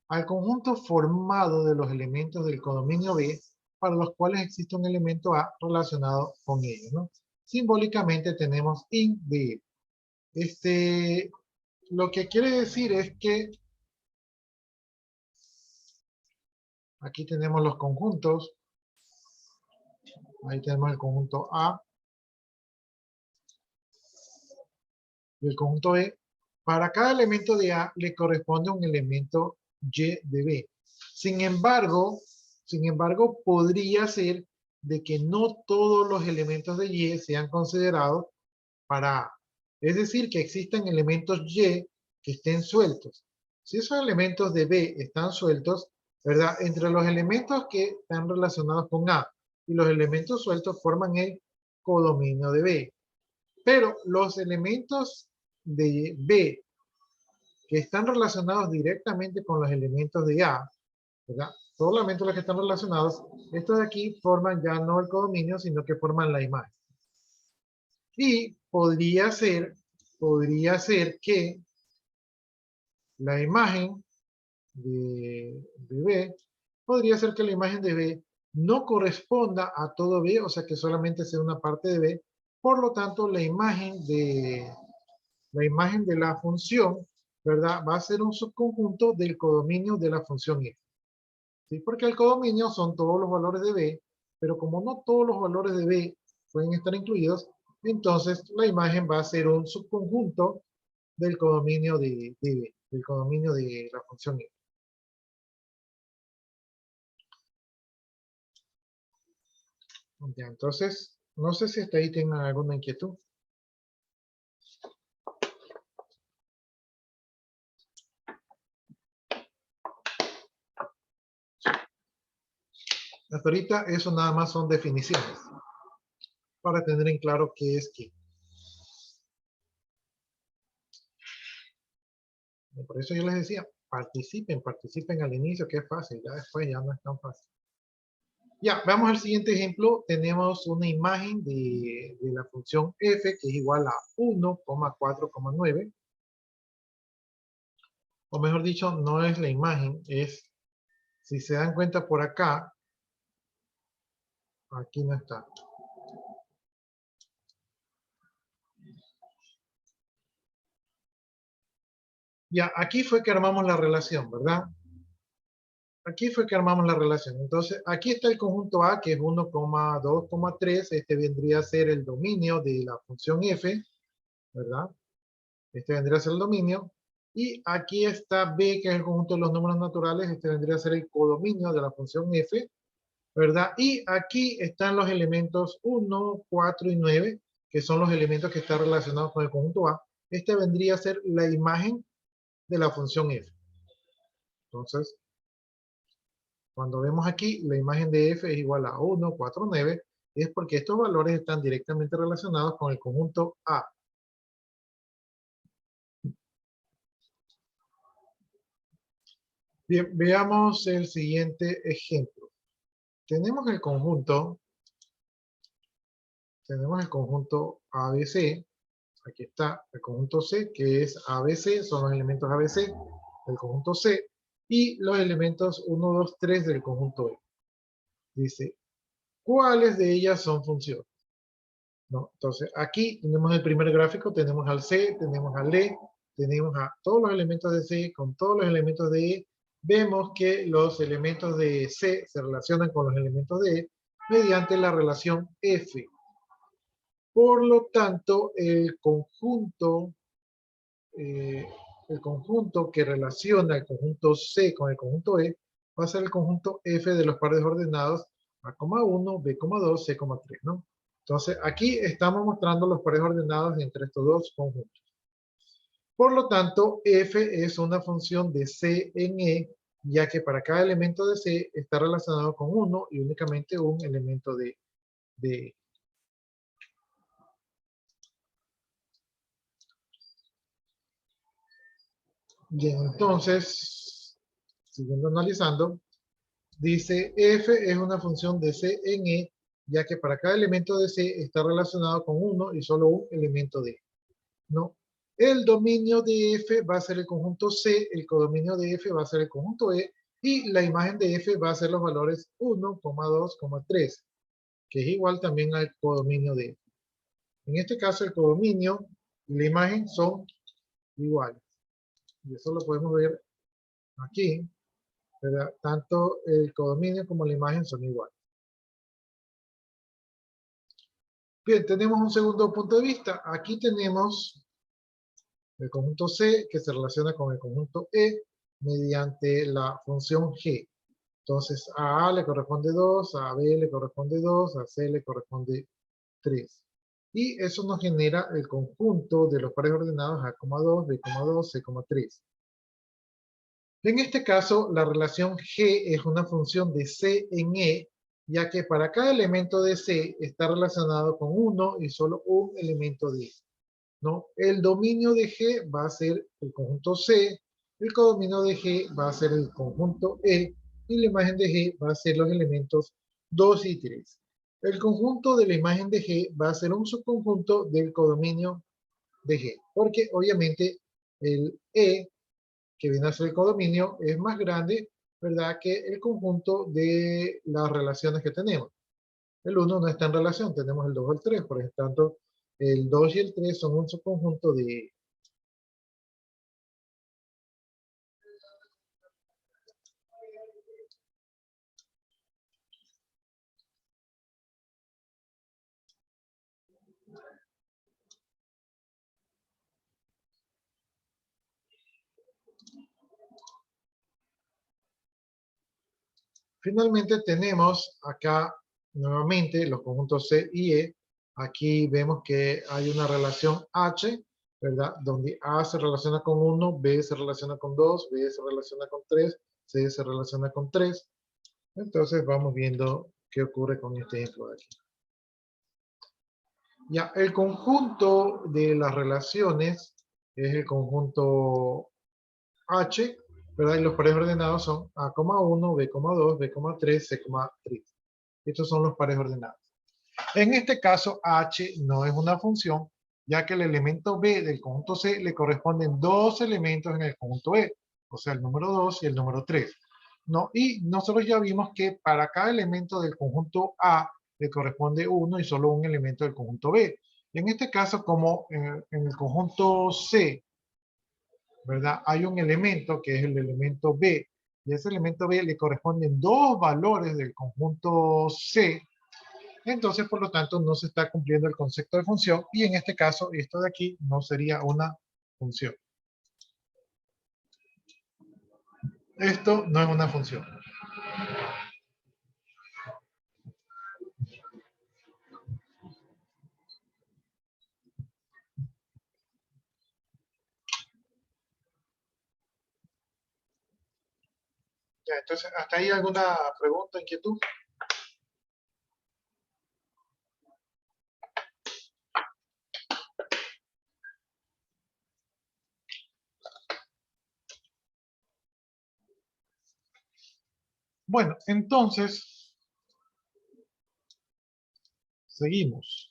al conjunto formado de los elementos del codominio B, para los cuales existe un elemento A relacionado con ellos, ¿no? Simbólicamente tenemos in B. Lo que quiere decir es que aquí tenemos los conjuntos, ahí tenemos el conjunto A y el conjunto B. Para cada elemento de A le corresponde un elemento Y de B. Sin embargo, podría ser de que no todos los elementos de Y sean considerados para A. Es decir, que existen elementos Y que estén sueltos. Si esos elementos de B están sueltos, ¿verdad? Entre los elementos que están relacionados con A y los elementos sueltos forman el codominio de B. Pero los elementos de B que están relacionados directamente con los elementos de A, ¿verdad? Solamente los que están relacionados, estos de aquí forman ya no el codominio, sino que forman la imagen. Y podría ser que la imagen de B, podría ser que la imagen de B no corresponda a todo B, o sea que solamente sea una parte de B. Por lo tanto, la imagen de la función, ¿verdad? Va a ser un subconjunto del codominio de la función F. ¿Sí? Porque el codominio son todos los valores de B, pero como no todos los valores de B pueden estar incluidos, entonces la imagen va a ser un subconjunto del codominio del codominio de la función f. Ya, entonces, no sé si hasta ahí tengan alguna inquietud. Hasta ahorita eso nada más son definiciones para tener en claro qué es qué. Por eso yo les decía, participen al inicio, que es fácil, ya después ya no es tan fácil. Ya, veamos el siguiente ejemplo. Tenemos una imagen de la función f, que es igual a 1,4,9. O mejor dicho, no es la imagen, es, si se dan cuenta por acá, aquí no está. Ya, aquí fue que armamos la relación, ¿verdad? Aquí fue que armamos la relación. Entonces, aquí está el conjunto A, que es 1,2,3. Este vendría a ser el dominio de la función f, ¿verdad? Este vendría a ser el dominio. Y aquí está B, que es el conjunto de los números naturales. Este vendría a ser el codominio de la función f, ¿verdad? Y aquí están los elementos 1, 4 y 9, que son los elementos que están relacionados con el conjunto A. Este vendría a ser la imagen de la función f. Entonces, cuando vemos aquí, la imagen de f es igual a 1, 4, 9, es porque estos valores están directamente relacionados con el conjunto A. Bien, veamos el siguiente ejemplo. Tenemos el conjunto ABC. Aquí está el conjunto C, que es ABC, son los elementos ABC del conjunto C, y los elementos 1, 2, 3 del conjunto E. Dice, ¿cuáles de ellas son funciones? ¿No? Entonces, aquí tenemos el primer gráfico, tenemos al C, tenemos al E, tenemos a todos los elementos de C con todos los elementos de E. Vemos que los elementos de C se relacionan con los elementos de E mediante la relación F. Por lo tanto, eh, el conjunto que relaciona el conjunto C con el conjunto E va a ser el conjunto F de los pares ordenados A,1, B,2, C,3, ¿no? Entonces, aquí estamos mostrando los pares ordenados entre estos dos conjuntos. Por lo tanto, f es una función de C en E, ya que para cada elemento de C está relacionado con uno y únicamente un elemento de E. Bien, entonces, siguiendo analizando, dice f es una función de C en E, ya que para cada elemento de C está relacionado con uno y solo un elemento de E. ¿No? El dominio de F va a ser el conjunto C, el codominio de F va a ser el conjunto E, y la imagen de F va a ser los valores 1, 2, 3, que es igual también al codominio de F. En este caso, el codominio y la imagen son iguales. Y eso lo podemos ver aquí, ¿verdad? Tanto el codominio como la imagen son iguales. Bien, tenemos un segundo punto de vista. Aquí tenemos el conjunto C que se relaciona con el conjunto E mediante la función G. Entonces, a le corresponde 2, a B le corresponde 2, a C le corresponde 3. Y eso nos genera el conjunto de los pares ordenados A,2, B,2, C,3. En este caso, la relación G es una función de C en E, ya que para cada elemento de C está relacionado con uno y solo un elemento de E. ¿No? El dominio de G va a ser el conjunto C, el codominio de G va a ser el conjunto E, y la imagen de G va a ser los elementos 2 y 3. El conjunto de la imagen de G va a ser un subconjunto del codominio de G, porque obviamente el E, que viene a ser el codominio, es más grande, ¿verdad?, que el conjunto de las relaciones que tenemos. El 1 no está en relación, tenemos el 2 o el 3, por lo tanto, el 2 y el 3 son un subconjunto de... Finalmente tenemos acá nuevamente los conjuntos C y E. Aquí vemos que hay una relación H, ¿verdad? Donde A se relaciona con 1, B se relaciona con 2, B se relaciona con 3, C se relaciona con 3. Entonces vamos viendo qué ocurre con este ejemplo de aquí. Ya, el conjunto de las relaciones es el conjunto H, ¿verdad? Y los pares ordenados son A,1, B,2, B,3, C,3. Estos son los pares ordenados. En este caso, H no es una función, ya que el elemento B del conjunto C le corresponden dos elementos en el conjunto E, o sea, el número 2 y el número 3. ¿No? Y nosotros ya vimos que para cada elemento del conjunto A le corresponde uno y solo un elemento del conjunto B. En este caso, como en el conjunto C, ¿verdad? Hay un elemento que es el elemento B, y a ese elemento B le corresponden dos valores del conjunto C. Entonces, por lo tanto, no se está cumpliendo el concepto de función, y en este caso, esto de aquí no sería una función. Esto no es una función. Ya, entonces, ¿hasta ahí alguna pregunta, inquietud? Bueno, entonces, seguimos.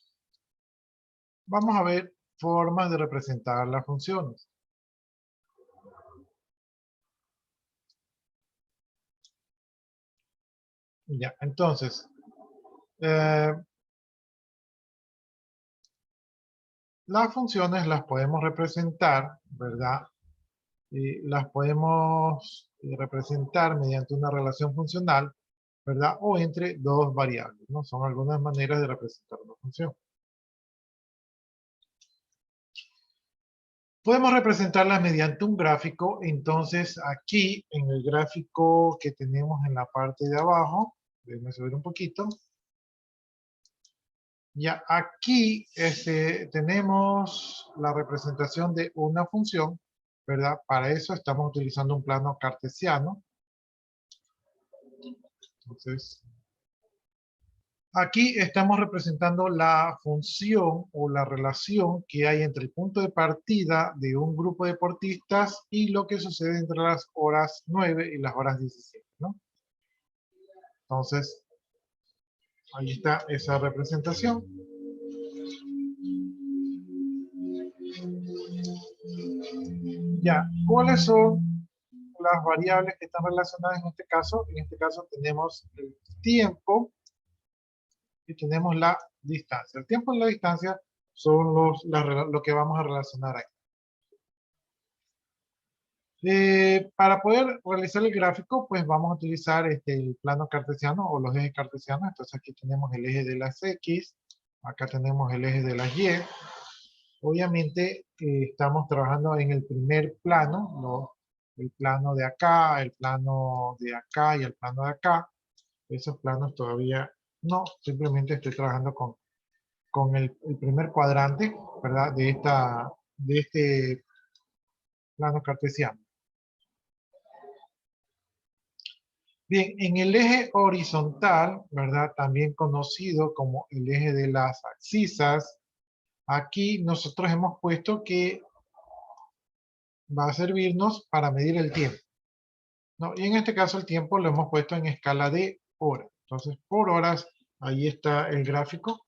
Vamos a ver formas de representar las funciones. Ya, entonces, eh, las funciones las podemos representar, ¿verdad? Y las podemos representar mediante una relación funcional, ¿verdad? O entre dos variables, ¿no? Son algunas maneras de representar una función. Podemos representarlas mediante un gráfico. Entonces, aquí en el gráfico que tenemos en la parte de abajo, déjenme subir un poquito. Ya aquí tenemos la representación de una función, ¿verdad? Para eso estamos utilizando un plano cartesiano. Entonces, aquí estamos representando la función o la relación que hay entre el punto de partida de un grupo de deportistas y lo que sucede entre las horas 9 y las horas 17, ¿no? Entonces, ahí está esa representación. Ya, ¿cuáles son las variables que están relacionadas en este caso? En este caso tenemos el tiempo y tenemos la distancia. El tiempo y la distancia son lo que vamos a relacionar aquí. Para poder realizar el gráfico, pues vamos a utilizar el plano cartesiano o los ejes cartesianos. Entonces aquí tenemos el eje de las X, acá tenemos el eje de las Y. Obviamente estamos trabajando en el primer plano, ¿no? El plano de acá, el plano de acá y el plano de acá. Esos planos todavía no, simplemente estoy trabajando con el primer cuadrante, ¿verdad? De este plano cartesiano. Bien, en el eje horizontal, ¿verdad? También conocido como el eje de las abscisas, aquí nosotros hemos puesto que va a servirnos para medir el tiempo, ¿no? Y en este caso el tiempo lo hemos puesto en escala de horas. Entonces, por horas, ahí está el gráfico.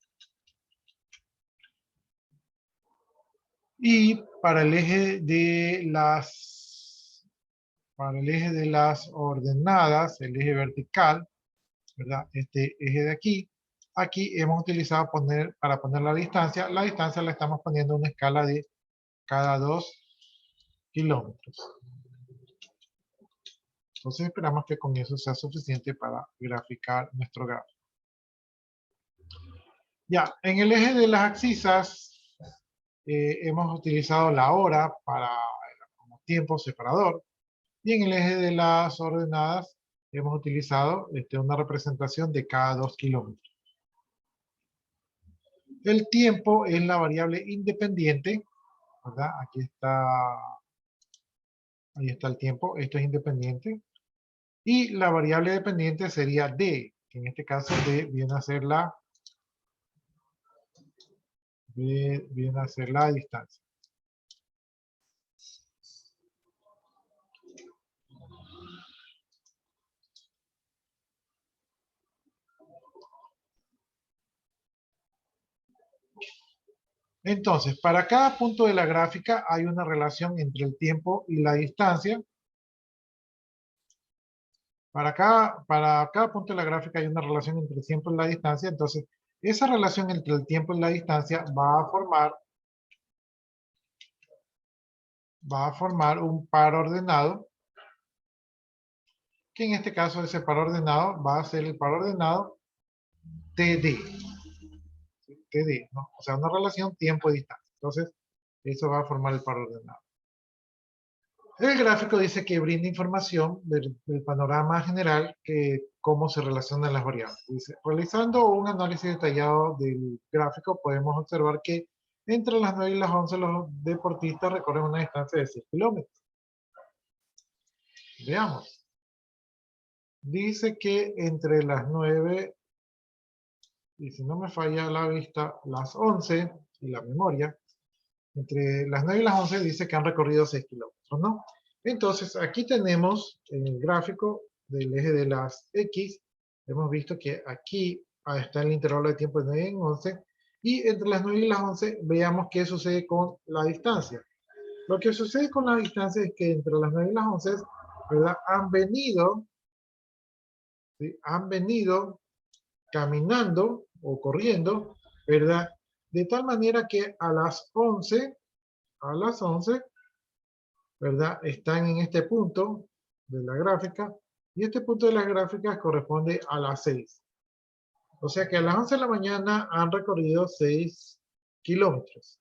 Y para el eje de las ordenadas, el eje vertical, ¿verdad? Este eje de aquí, aquí hemos utilizado para poner la distancia la estamos poniendo en una escala de cada 2 kilómetros. Entonces esperamos que con eso sea suficiente para graficar nuestro gráfico. Ya, en el eje de las abscisas hemos utilizado la hora como tiempo separador. Y en el eje de las ordenadas hemos utilizado una representación de cada 2 kilómetros. El tiempo es la variable independiente, ¿verdad? Ahí está el tiempo, esto es independiente. Y la variable dependiente sería D, que en este caso D viene a ser la distancia. Entonces, para cada punto de la gráfica hay una relación entre el tiempo y la distancia. Para cada punto de la gráfica hay una relación entre el tiempo y la distancia. Entonces, esa relación entre el tiempo y la distancia va a formar un par ordenado, que en este caso ese par ordenado va a ser el par ordenado TD. TD, ¿no? O sea, una relación tiempo-distancia. Entonces, eso va a formar el par ordenado. El gráfico dice que brinda información del panorama general que cómo se relacionan las variables. Dice, realizando un análisis detallado del gráfico, podemos observar que entre las 9 y las 11 los deportistas recorren una distancia de 6 kilómetros. Veamos. Dice que entre las 9, y si no me falla la vista, las 11 y la memoria, entre las 9 y las 11 dice que han recorrido 6 kilómetros, ¿no? Entonces, aquí tenemos en el gráfico del eje de las X, hemos visto que aquí está el intervalo de tiempo de 9 en 11, y entre las 9 y las 11 veamos qué sucede con la distancia. Lo que sucede con la distancia es que entre las 9 y las 11, ¿verdad? Han venido caminando o corriendo, ¿verdad? De tal manera que a las 11, ¿verdad? Están en este punto de la gráfica, y este punto de la gráfica corresponde a las 6. O sea que a las 11 de la mañana han recorrido 6 kilómetros.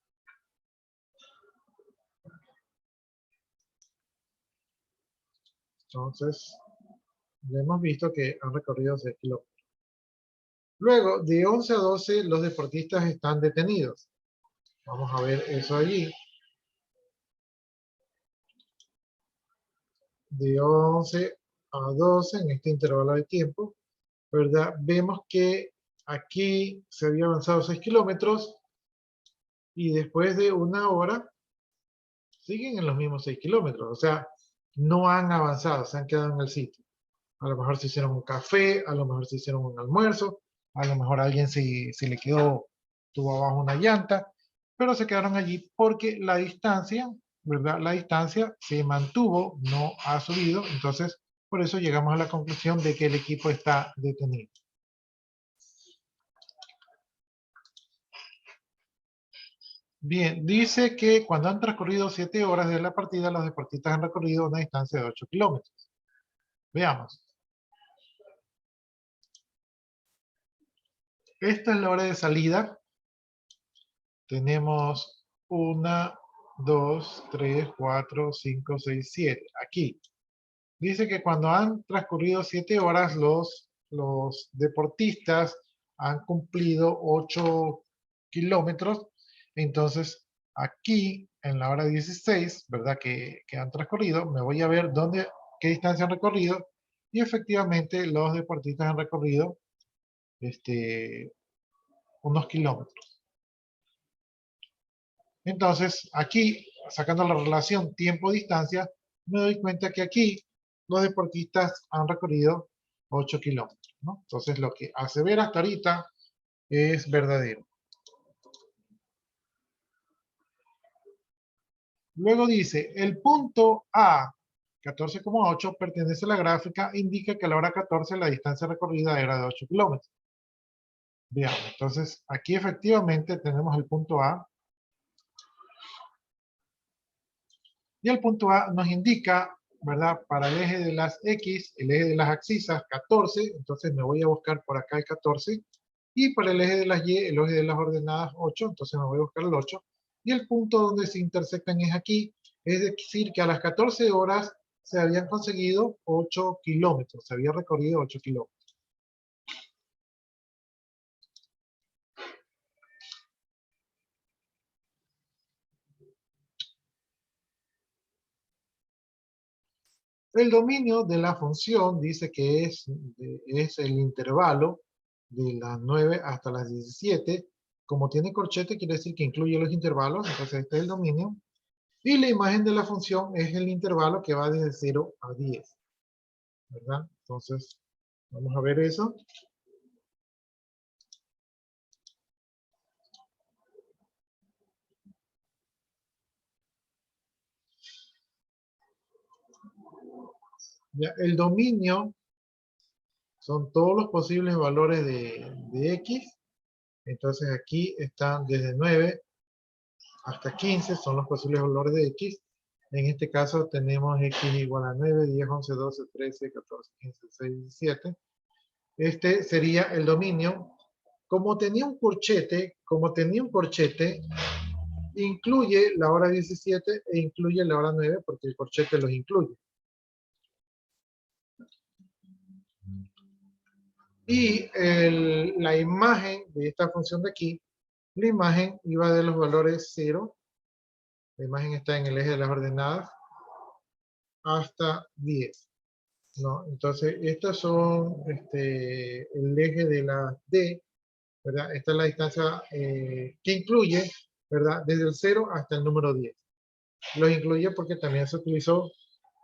Entonces, ya hemos visto que han recorrido 6 kilómetros. Luego, de 11 a 12, los deportistas están detenidos. Vamos a ver eso allí. De 11 a 12, en este intervalo de tiempo, ¿verdad? Vemos que aquí se había avanzado 6 kilómetros y después de una hora siguen en los mismos 6 kilómetros. O sea, no han avanzado, se han quedado en el sitio. A lo mejor se hicieron un café, a lo mejor se hicieron un almuerzo, a lo mejor a alguien se le quedó, tuvo abajo una llanta, pero se quedaron allí porque la distancia, ¿verdad? La distancia se mantuvo, no ha subido, entonces por eso llegamos a la conclusión de que el equipo está detenido. Bien, dice que cuando han transcurrido 7 horas de la partida, los deportistas han recorrido una distancia de 8 kilómetros. Veamos. Esta es la hora de salida. Tenemos 1, 2, 3, 4, 5, 6, 7. Aquí. Dice que cuando han transcurrido 7 horas, los deportistas han cumplido 8 kilómetros. Entonces, aquí, en la hora 16, ¿verdad? Que han transcurrido, me voy a ver qué distancia han recorrido. Y efectivamente, los deportistas han recorrido unos kilómetros. Entonces, aquí, sacando la relación tiempo-distancia, me doy cuenta que aquí los deportistas han recorrido 8 kilómetros, ¿no? Entonces, lo que hace ver hasta ahorita es verdadero. Luego dice, el punto A, 14,8, pertenece a la gráfica, indica que a la hora 14 la distancia recorrida era de 8 kilómetros. Veamos, entonces, aquí efectivamente tenemos el punto A, y el punto A nos indica, ¿verdad? Para el eje de las X, el eje de las abscisas, 14, entonces me voy a buscar por acá el 14, y para el eje de las Y, el eje de las ordenadas, 8, entonces me voy a buscar el 8, y el punto donde se intersectan es aquí, Es decir, que a las 14 horas se habían conseguido 8 kilómetros, se había recorrido 8 kilómetros. El dominio de la función dice que es el intervalo de las 9 hasta las 17. Como tiene corchete, quiere decir que incluye los intervalos, entonces este es el dominio. Y la imagen de la función es el intervalo que va desde 0 a 10, ¿verdad? Entonces, vamos a ver eso. Ya, el dominio son todos los posibles valores de x. Entonces aquí están desde 9 hasta 15, son los posibles valores de x. En este caso tenemos x igual a 9, 10, 11, 12, 13, 14, 15, 16, 17. Este sería el dominio. Como tenía un corchete, incluye la hora 17 e incluye la hora 9 porque el corchete los incluye. Y la imagen de esta función de aquí, la imagen iba de los valores 0, la imagen está en el eje de las ordenadas, hasta 10. ¿No? Entonces, estos son el eje de la D, ¿verdad? Esta es la distancia que incluye, ¿verdad? Desde el 0 hasta el número 10. Los incluye porque también se utilizó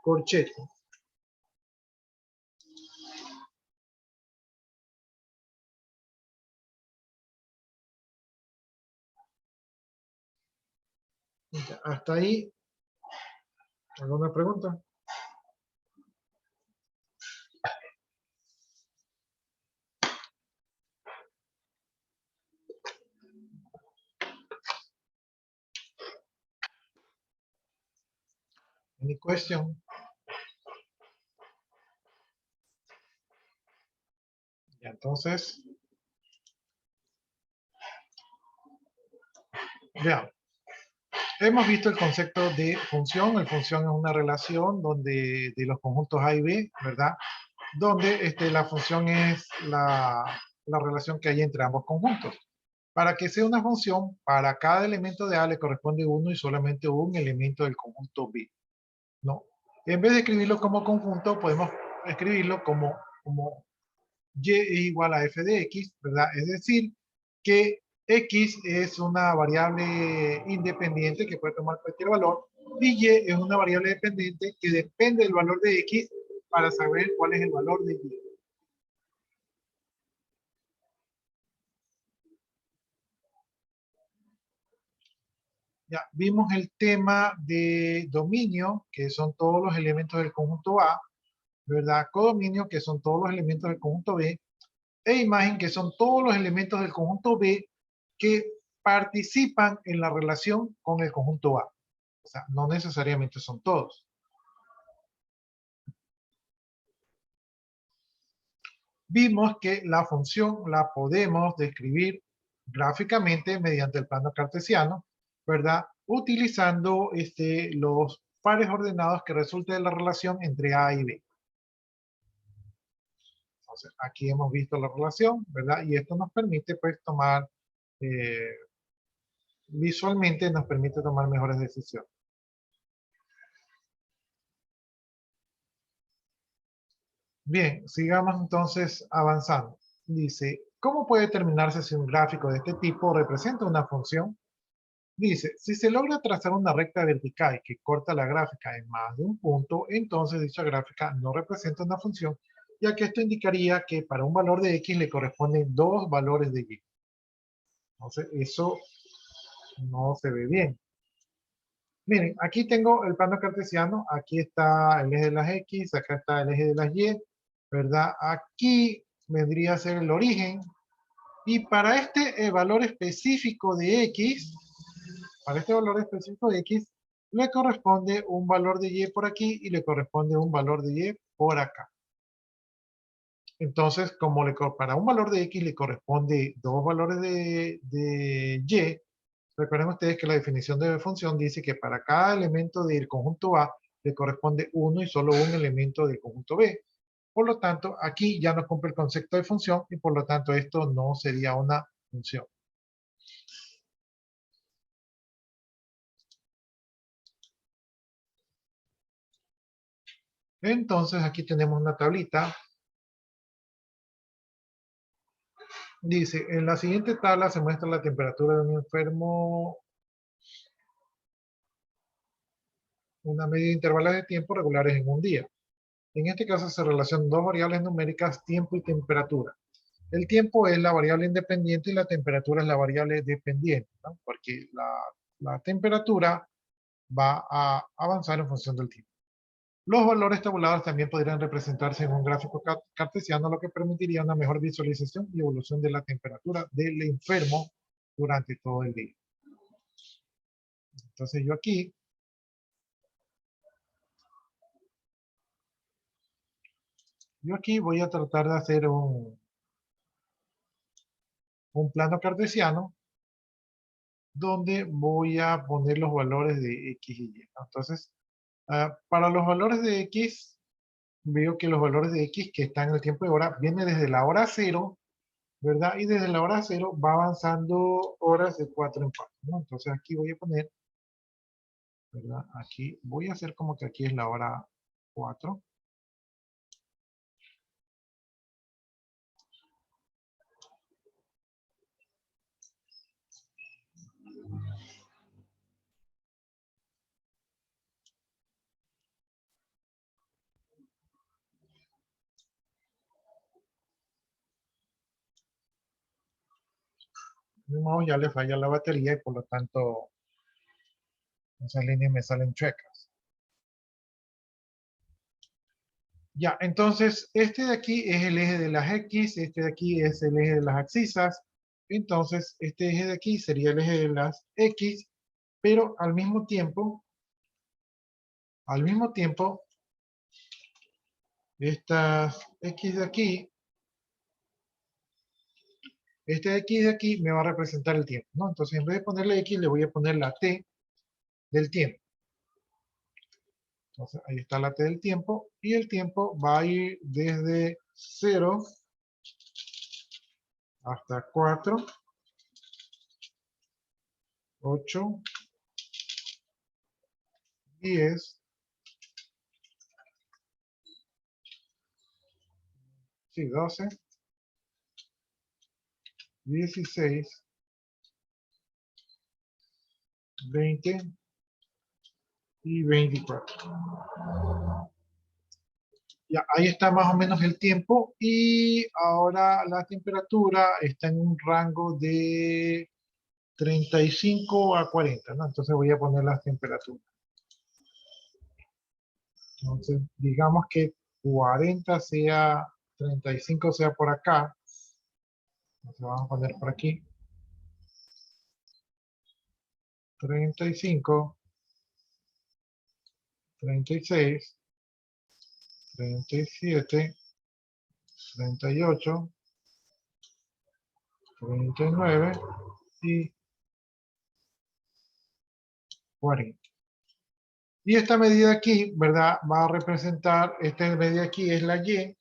corchete. Hasta ahí, ¿alguna pregunta? Any question? Y entonces, veamos. Hemos visto el concepto de función. El función es una relación de los conjuntos A y B, ¿verdad? Donde la función es la relación que hay entre ambos conjuntos. Para que sea una función, para cada elemento de A le corresponde uno y solamente un elemento del conjunto B. ¿No? En vez de escribirlo como conjunto, podemos escribirlo como y es igual a f de x, ¿verdad? Es decir, que x es una variable independiente que puede tomar cualquier valor y y es una variable dependiente que depende del valor de x para saber cuál es el valor de y. Ya vimos el tema de dominio, que son todos los elementos del conjunto A, ¿verdad? Codominio, que son todos los elementos del conjunto B, e imagen, que son todos los elementos del conjunto B que participan en la relación con el conjunto A. O sea, no necesariamente son todos. Vimos que la función la podemos describir gráficamente mediante el plano cartesiano, ¿verdad? Utilizando los pares ordenados que resulten de la relación entre A y B. Entonces, aquí hemos visto la relación, ¿verdad? Y esto nos permite, pues, tomar, visualmente nos permite tomar mejores decisiones. Bien, sigamos entonces avanzando. Dice, ¿cómo puede determinarse si un gráfico de este tipo representa una función? Dice, si se logra trazar una recta vertical que corta la gráfica en más de un punto, entonces dicha gráfica no representa una función, ya que esto indicaría que para un valor de x le corresponden dos valores de y. Entonces, eso no se ve bien. Miren, aquí tengo el plano cartesiano, aquí está el eje de las x, acá está el eje de las y, ¿verdad? Aquí vendría a ser el origen, y para este valor específico de x, para este valor específico de x, le corresponde un valor de y por aquí y le corresponde un valor de y por acá. Entonces, para un valor de x le corresponde dos valores de y, Recuerden ustedes que la definición de función dice que para cada elemento del conjunto A le corresponde uno y solo un elemento del conjunto B. Por lo tanto, aquí ya no cumple el concepto de función y por lo tanto esto no sería una función. Entonces aquí tenemos una tablita. Dice, en la siguiente tabla se muestra la temperatura de un enfermo, una media de intervalos de tiempo regulares en un día. En este caso se relacionan dos variables numéricas, tiempo y temperatura. El tiempo es la variable independiente y la temperatura es la variable dependiente, ¿no? Porque la temperatura va a avanzar en función del tiempo. Los valores tabulados también podrían representarse en un gráfico cartesiano, lo que permitiría una mejor visualización y evolución de la temperatura del enfermo durante todo el día. Entonces yo aquí voy a tratar de hacer un plano cartesiano donde voy a poner los valores de X y Y. Entonces, para los valores de X, veo que los valores de X que están en el tiempo de hora vienen desde la hora 0, ¿verdad? Y desde la hora 0 va avanzando horas de 4 en 4, ¿no? Entonces aquí voy a poner, ¿verdad? Aquí voy a hacer como que aquí es la hora 4. Mi mouse ya le falla la batería y por lo tanto esas líneas me salen chuecas. Ya, entonces este de aquí es el eje de las X, este de aquí es el eje de las abscisas. Entonces este eje de aquí sería el eje de las X, pero al mismo tiempo, estas X de aquí, este X de aquí me va a representar el tiempo, ¿no? Entonces en vez de ponerle X, le voy a poner la T del tiempo. Entonces ahí está la T del tiempo, y el tiempo va a ir desde 0 hasta 4, 8, 10, sí, 12, 16, 20 y 24. Ya, ahí está más o menos el tiempo, y ahora la temperatura está en un rango de 35 a 40, ¿no? Entonces voy a poner las temperaturas. Entonces, digamos que 40 sea, 35 sea por acá. Entonces vamos a poner por aquí 35, 36, 37, 38, 39 y 40. Y esta medida aquí, ¿verdad? Va a representar, esta medida aquí es la Y,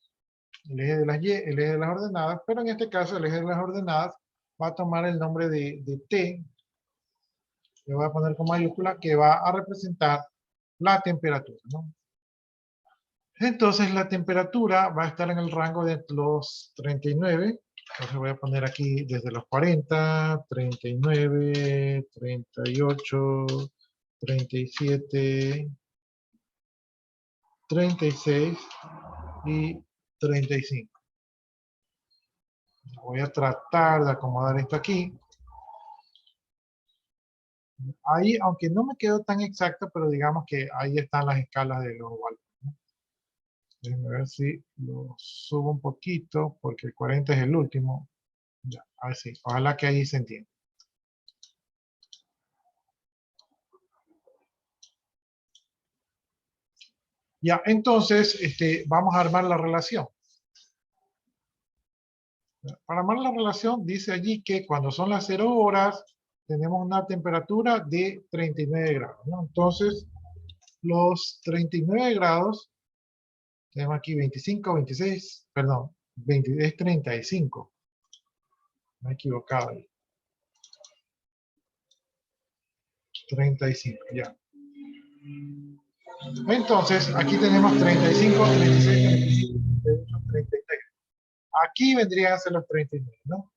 el eje de las Y, el eje de las ordenadas, pero en este caso el eje de las ordenadas va a tomar el nombre de T, le voy a poner con mayúscula, que va a representar la temperatura, ¿no? Entonces la temperatura va a estar en el rango de los 39, entonces voy a poner aquí desde los 40, 39, 38, 37, 36 y 35. Voy a tratar de acomodar esto aquí. Ahí, aunque no me quedó tan exacto, pero digamos que ahí están las escalas de los valores, ¿no? Déjenme ver si lo subo un poquito, porque el 40 es el último. Ya, a ver si, ojalá que ahí se entienda. Ya, entonces, vamos a armar la relación. Para armar la relación, dice allí que cuando son las 0 horas, tenemos una temperatura de 39 grados, ¿no? Entonces, los 39 grados, tenemos aquí 25, 26, perdón, 20, es 35. Me he equivocado ahí. 35, ya. Entonces, aquí tenemos 35, 36, 35, 38, 33. Aquí vendrían a ser los 39, ¿no?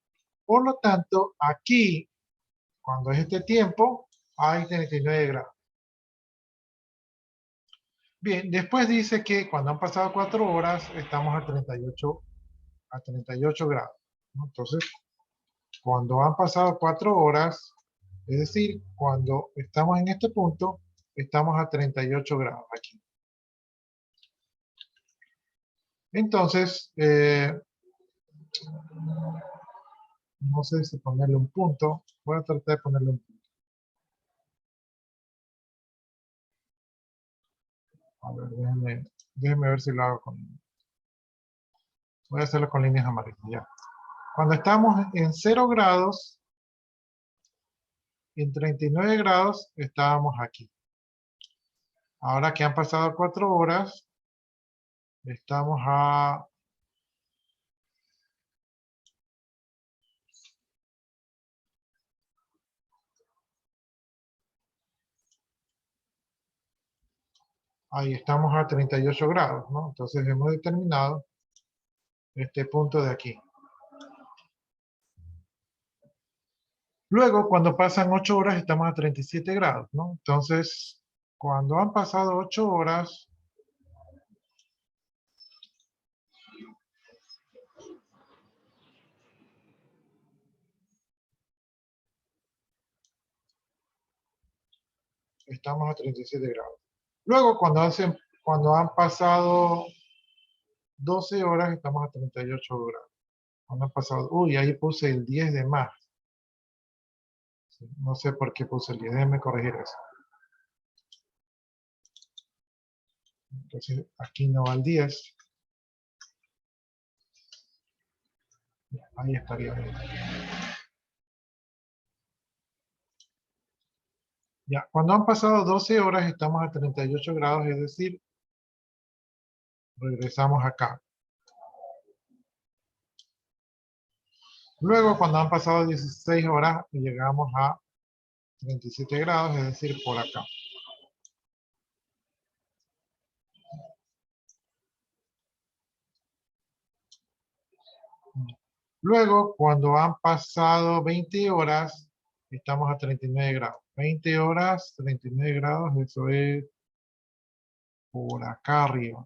Por lo tanto, aquí, cuando es este tiempo, hay 39 grados. Bien, después dice que cuando han pasado 4 horas, estamos a 38 grados, ¿no? Entonces, cuando han pasado 4 horas, es decir, cuando estamos en este punto, estamos a 38 grados aquí. Entonces, no sé si ponerle un punto. Voy a tratar de ponerle un punto. A ver, déjenme ver si lo hago con... Voy a hacerlo con líneas amarillas, ya. Cuando estamos en 0 grados, en 39 grados, estábamos aquí. Ahora que han pasado 4 horas, estamos a... Ahí estamos a 38 grados, ¿no? Entonces hemos determinado este punto de aquí. Luego, cuando pasan 8 horas, estamos a 37 grados, ¿no? Entonces, cuando han pasado 8 horas, estamos a 37 grados. Luego, cuando han pasado 12 horas, estamos a 38 grados. Cuando han pasado, uy, ahí puse el 10 de más. Sí, no sé por qué puse el 10, déjenme corregir eso. Entonces, aquí no va el 10. Ahí estaría bien. Ya, cuando han pasado 12 horas, estamos a 38 grados, es decir, regresamos acá. Luego, cuando han pasado 16 horas, llegamos a 37 grados, es decir, por acá. Luego, cuando han pasado 20 horas, estamos a 39 grados. 20 horas, 39 grados, eso es por acá arriba.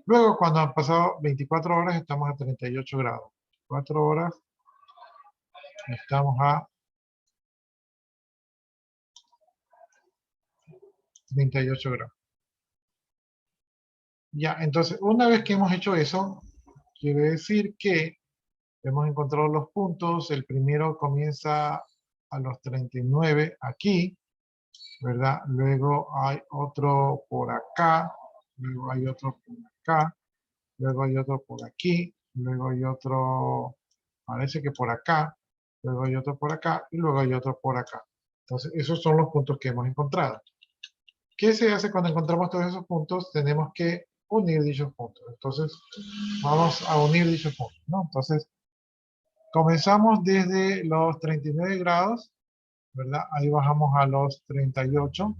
Luego, cuando han pasado 24 horas, estamos a 38 grados. 4 horas, estamos a 38 grados. Ya, entonces, una vez que hemos hecho eso, quiere decir que hemos encontrado los puntos. El primero comienza a los 39 aquí, ¿verdad? Luego hay otro por acá, luego hay otro por acá, luego hay otro por aquí, luego hay otro, parece que por acá, luego hay otro por acá y luego hay otro por acá. Entonces, esos son los puntos que hemos encontrado. ¿Qué se hace cuando encontramos todos esos puntos? Tenemos que unir dichos puntos. Entonces, vamos a unir dichos puntos, ¿no? Entonces, comenzamos desde los 39 grados, ¿verdad? Ahí bajamos a los 38.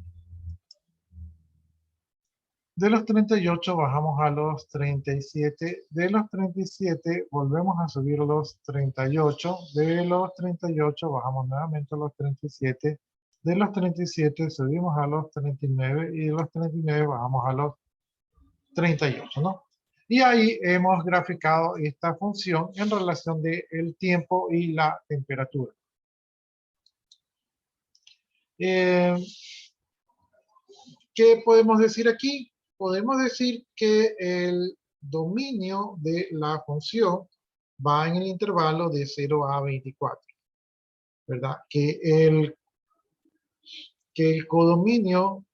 De los 38 bajamos a los 37. De los 37 volvemos a subir a los 38. De los 38 bajamos nuevamente a los 37. De los 37 subimos a los 39 y de los 39 bajamos a los 38, ¿no? Y ahí hemos graficado esta función en relación del tiempo y la temperatura. ¿Qué podemos decir aquí? Podemos decir que el dominio de la función va en el intervalo de 0 a 24, ¿verdad? Que el codominio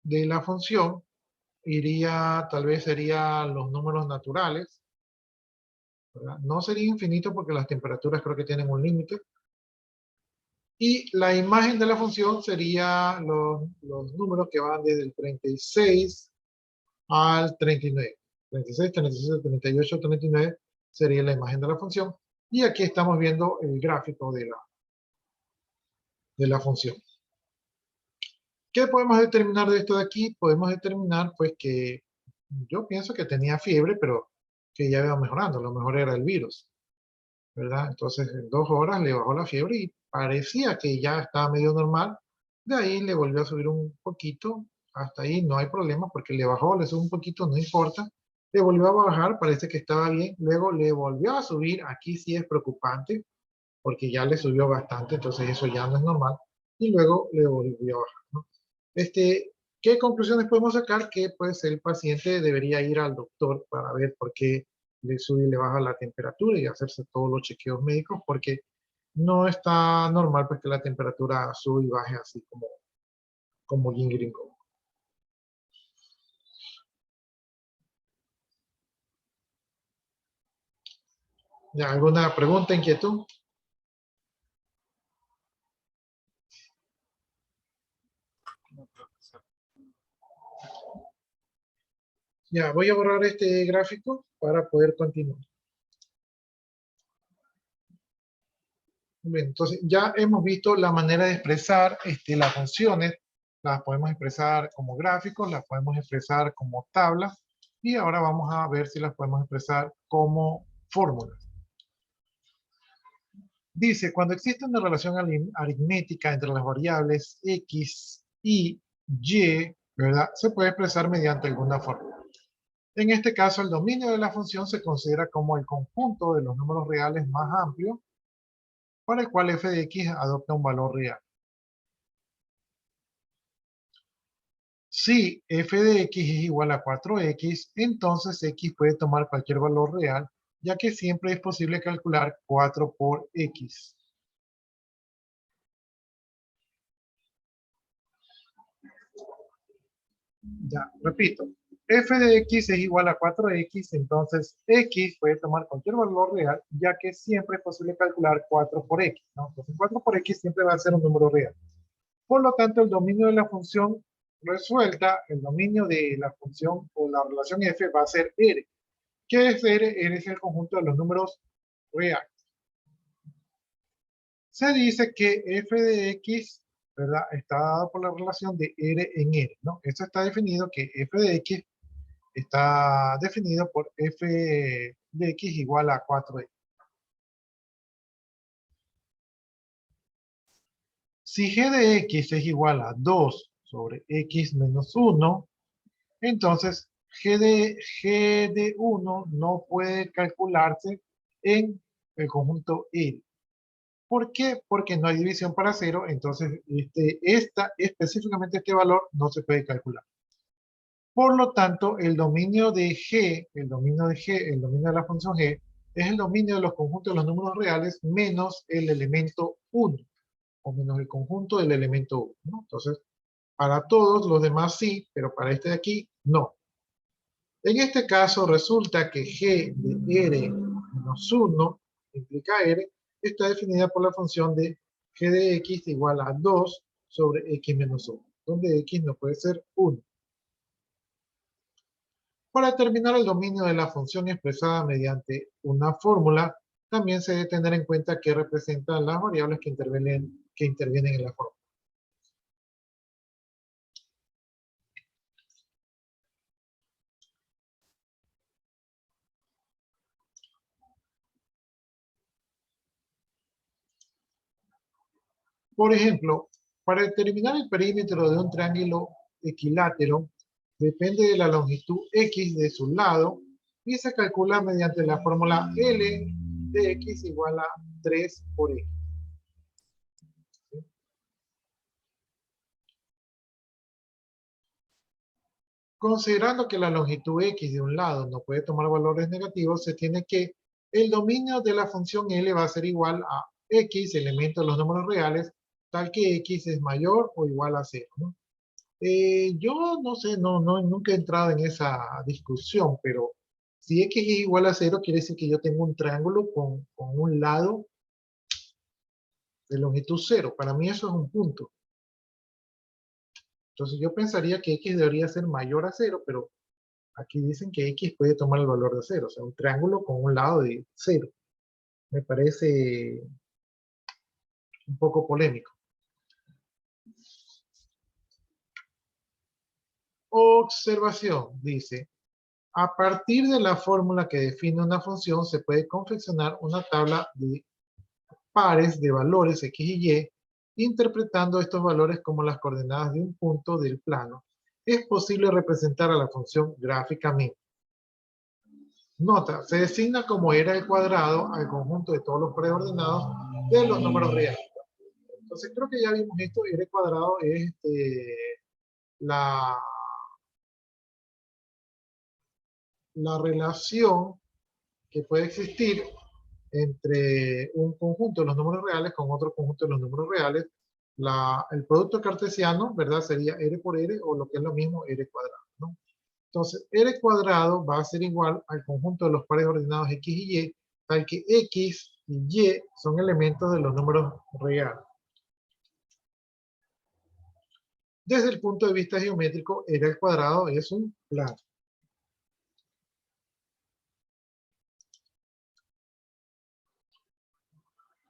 de la función iría, tal vez serían los números naturales, ¿verdad? No sería infinito porque las temperaturas creo que tienen un límite. Y la imagen de la función sería los números que van desde el 36 al 39. 36, 37, 38, 39 sería la imagen de la función. Y aquí estamos viendo el gráfico de la función. ¿Qué podemos determinar de esto de aquí? Podemos determinar pues que yo pienso que tenía fiebre, pero que ya iba mejorando. A lo mejor era el virus, ¿verdad? Entonces en 2 horas le bajó la fiebre y parecía que ya estaba medio normal. De ahí le volvió a subir un poquito. Hasta ahí no hay problema porque le bajó, le sube un poquito, no importa. Le volvió a bajar, parece que estaba bien. Luego le volvió a subir. Aquí sí es preocupante porque ya le subió bastante, entonces eso ya no es normal. Y luego le volvió a bajar, ¿no? ¿Qué conclusiones podemos sacar? Que pues el paciente debería ir al doctor para ver por qué le sube y le baja la temperatura y hacerse todos los chequeos médicos, porque no está normal pues que la temperatura sube y baje así como gringo. ¿Ya? ¿Alguna pregunta, inquietud? Ya, voy a borrar este gráfico para poder continuar. Bien, entonces ya hemos visto la manera de expresar las funciones. Las podemos expresar como gráficos, las podemos expresar como tablas y ahora vamos a ver si las podemos expresar como fórmulas. Dice, cuando existe una relación aritmética entre las variables x y y, ¿verdad? Se puede expresar mediante alguna fórmula. En este caso, el dominio de la función se considera como el conjunto de los números reales más amplio para el cual f de x adopta un valor real. Si f de x es igual a 4x, entonces x puede tomar cualquier valor real, ya que siempre es posible calcular 4 por x. Ya, repito, f de x es igual a 4x, entonces x puede tomar cualquier valor real, ya que siempre es posible calcular 4 por x, ¿no? Entonces 4 por x siempre va a ser un número real. Por lo tanto, el dominio de la función resuelta, el dominio de la función o la relación f va a ser R. ¿Qué es R? R es el conjunto de los números reales. Se dice que f de x, ¿verdad? Está dado por la relación de R en R, ¿no? Esto está definido que f de x está definido por f de x igual a 4x. Si g de x es igual a 2 sobre x menos 1, entonces g de 1 no puede calcularse en el conjunto R. ¿Por qué? Porque no hay división para cero, entonces específicamente este valor no se puede calcular. Por lo tanto, el dominio de G, el dominio de la función G, es el dominio de los conjuntos de los números reales menos el elemento 1, o menos el conjunto del elemento 1, ¿no? Entonces, para todos los demás sí, pero para este de aquí no. En este caso resulta que G de R menos 1 implica R, está definida por la función de G de X igual a 2 sobre X menos 1, donde X no puede ser 1. Para determinar el dominio de la función expresada mediante una fórmula, también se debe tener en cuenta que representan las variables que intervienen en la fórmula. Por ejemplo, para determinar el perímetro de un triángulo equilátero, depende de la longitud X de su lado y se calcula mediante la fórmula L de X igual a 3 por X. Considerando que la longitud X de un lado no puede tomar valores negativos, se tiene que el dominio de la función L va a ser igual a X, elemento de los números reales, tal que X es mayor o igual a 0, ¿no? Yo no sé, nunca he entrado en esa discusión, pero Si x es igual a 0, quiere decir que yo tengo un triángulo con un lado de longitud 0. Para mí eso es un punto. Entonces yo pensaría que x debería ser mayor a 0, pero aquí dicen que x puede tomar el valor de 0. O sea, un triángulo con un lado de 0. Me parece un poco polémico. Observación, dice. A partir de la fórmula que define una función, se puede confeccionar una tabla de pares de valores x y y, interpretando estos valores como las coordenadas de un punto del plano. Es posible representar a la función gráficamente. Nota, se designa como era el cuadrado al conjunto de todos los preordenados de los números reales. Entonces creo que ya vimos esto, r cuadrado es la, la relación que puede existir entre un conjunto de los números reales con otro conjunto de los números reales. El producto cartesiano, ¿verdad? Sería r por r, o lo que es lo mismo, r cuadrado, ¿no? Entonces, r cuadrado va a ser igual al conjunto de los pares ordenados x y y, tal que x y y son elementos de los números reales. Desde el punto de vista geométrico, r al cuadrado es un plano.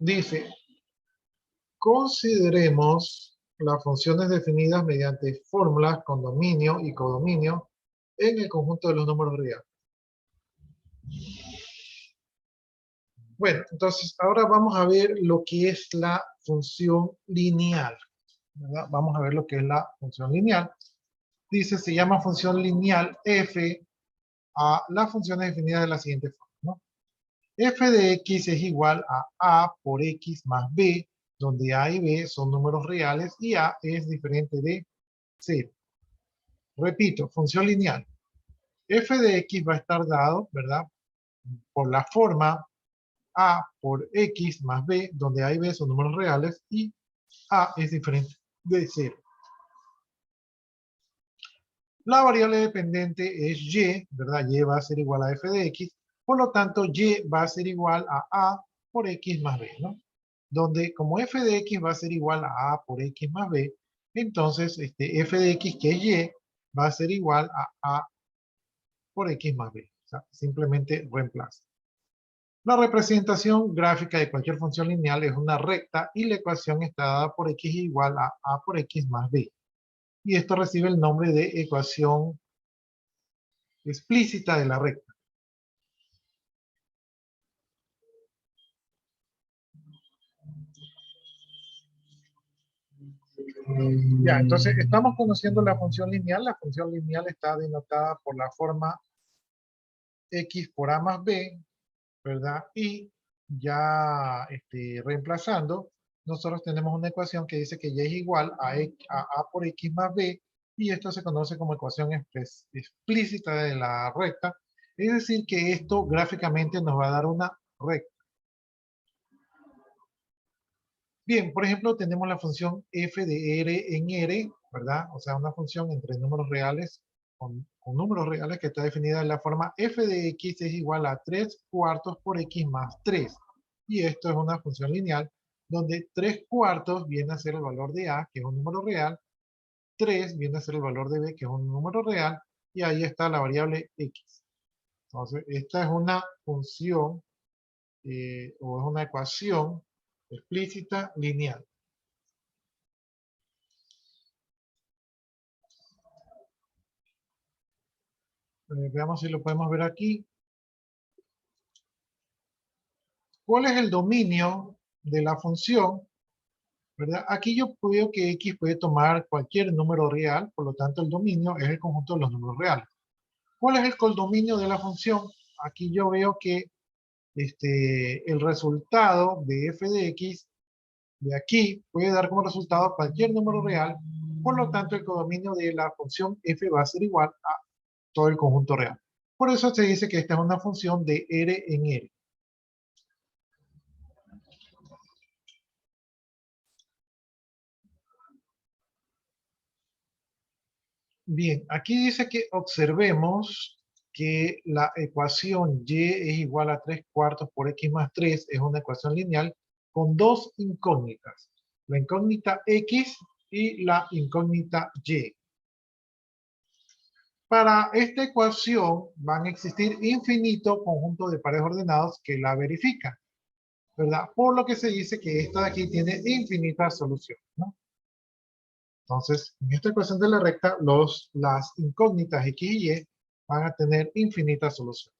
Dice, consideremos las funciones definidas mediante fórmulas con dominio y codominio en el conjunto de los números reales. Bueno, entonces ahora vamos a ver lo que es la función lineal, ¿verdad? Vamos a ver lo que es la función lineal. Dice, se llama función lineal f a las funciones definidas de la siguiente forma, ¿no? F de x es igual a por x más b, donde a y b son números reales y a es diferente de 0. Repito, función lineal. F de x va a estar dado, ¿verdad? Por la forma a por x más b, donde a y b son números reales y a es diferente de 0. La variable dependiente es y, ¿verdad? Y va a ser igual a f de x, por lo tanto y va a ser igual a por x más b, ¿no? Donde como f de x va a ser igual a por x más b, entonces f de x, que es y, va a ser igual a por x más b. O sea, simplemente reemplaza. La representación gráfica de cualquier función lineal es una recta y la ecuación está dada por x igual a por x más b. Y esto recibe el nombre de ecuación explícita de la recta. Ya, entonces estamos conociendo la función lineal. La función lineal está denotada por la forma x por a más b, ¿verdad? Y ya reemplazando, nosotros tenemos una ecuación que dice que y es igual a por x más b, y esto se conoce como ecuación explícita de la recta. Es decir, que esto gráficamente nos va a dar una recta. Bien, por ejemplo, tenemos la función f de r en r, ¿verdad? O sea, una función entre números reales, con números reales, que está definida en la forma f de x es igual a 3 cuartos por x más 3. Y esto es una función lineal, donde 3 cuartos viene a ser el valor de a, que es un número real, 3 viene a ser el valor de b, que es un número real, y ahí está la variable x. Entonces, esta es una función, o es una ecuación explícita lineal. Veamos si lo podemos ver aquí. ¿Cuál es el dominio de la función? ¿Verdad? Aquí yo veo que x puede tomar cualquier número real, por lo tanto el dominio es el conjunto de los números reales. ¿Cuál es el codominio de la función? Aquí yo veo que el resultado de f de x de aquí puede dar como resultado cualquier número real, por lo tanto el codominio de la función f va a ser igual a todo el conjunto real. Por eso se dice que esta es una función de r en r. Bien, aquí dice que observemos que la ecuación y es igual a 3/4 por x más 3 es una ecuación lineal con dos incógnitas, la incógnita x y la incógnita y. Para esta ecuación van a existir infinito conjunto de pares ordenados que la verifican, ¿verdad? Por lo que se dice que esta de aquí tiene infinitas soluciones, ¿no? Entonces, en esta ecuación de la recta, las incógnitas x y y van a tener infinitas soluciones.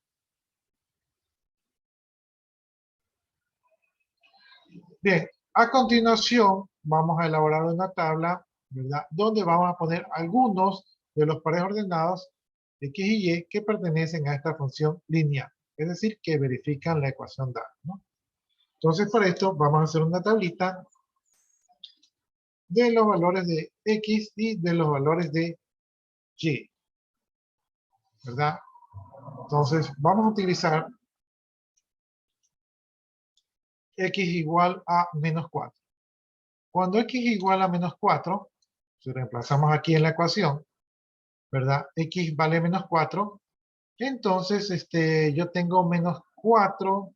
Bien, a continuación vamos a elaborar una tabla, ¿verdad? Donde vamos a poner algunos de los pares ordenados x y y que pertenecen a esta función lineal, es decir, que verifican la ecuación dada, ¿no? Entonces, para esto vamos a hacer una tablita de los valores de x y de los valores de y, ¿verdad? Entonces, vamos a utilizar x igual a menos 4. Cuando x igual a menos 4, si reemplazamos aquí en la ecuación, ¿verdad? X vale menos 4, entonces yo tengo menos 4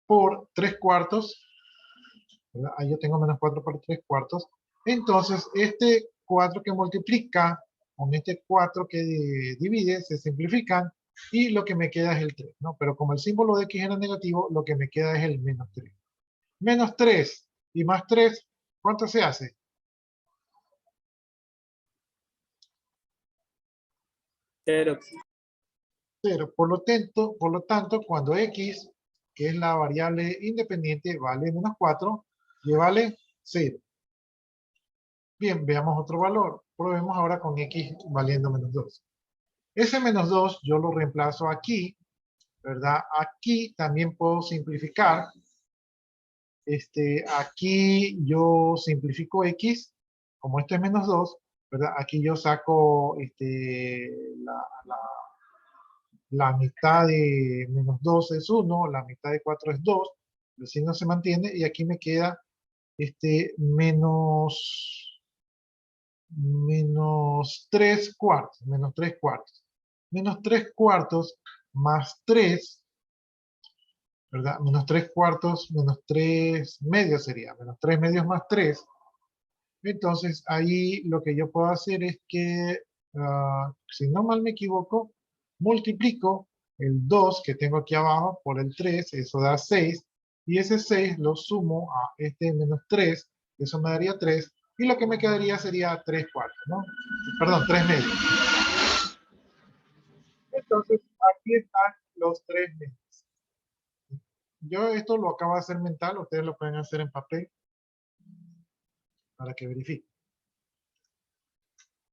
por 3/4, ¿verdad? Ahí yo tengo menos 4 por 3/4. Entonces, este 4 que multiplica con este 4 que divide, se simplifican, y lo que me queda es el 3, ¿no? Pero como el símbolo de x era negativo, lo que me queda es el menos 3. Menos 3 y más 3, ¿cuánto se hace? 0. 0. Por lo tanto, cuando x, que es la variable independiente, vale menos 4, y vale 0. Bien, veamos otro valor. Probemos ahora con x valiendo menos 2. Ese menos 2 yo lo reemplazo aquí, ¿verdad? Aquí también puedo simplificar. Aquí yo simplifico x, como este es menos 2, ¿verdad? Aquí yo saco la mitad de menos 2 es 1, la mitad de 4 es 2, el signo se mantiene, y aquí me queda menos 3/4, menos 3/4. Menos 3/4 más 3, ¿verdad? Menos 3/4, menos 3 medios sería, menos 3 medios más 3. Entonces, ahí lo que yo puedo hacer es que, si no mal me equivoco, multiplico el 2 que tengo aquí abajo por el 3, eso da 6, y ese 6 lo sumo a este menos 3, eso me daría 3, y lo que me quedaría sería 3/4, ¿no? Perdón, 3 medios. Entonces, aquí están los 3 medios. Yo esto lo acabo de hacer mental, ustedes lo pueden hacer en papel para que verifiquen.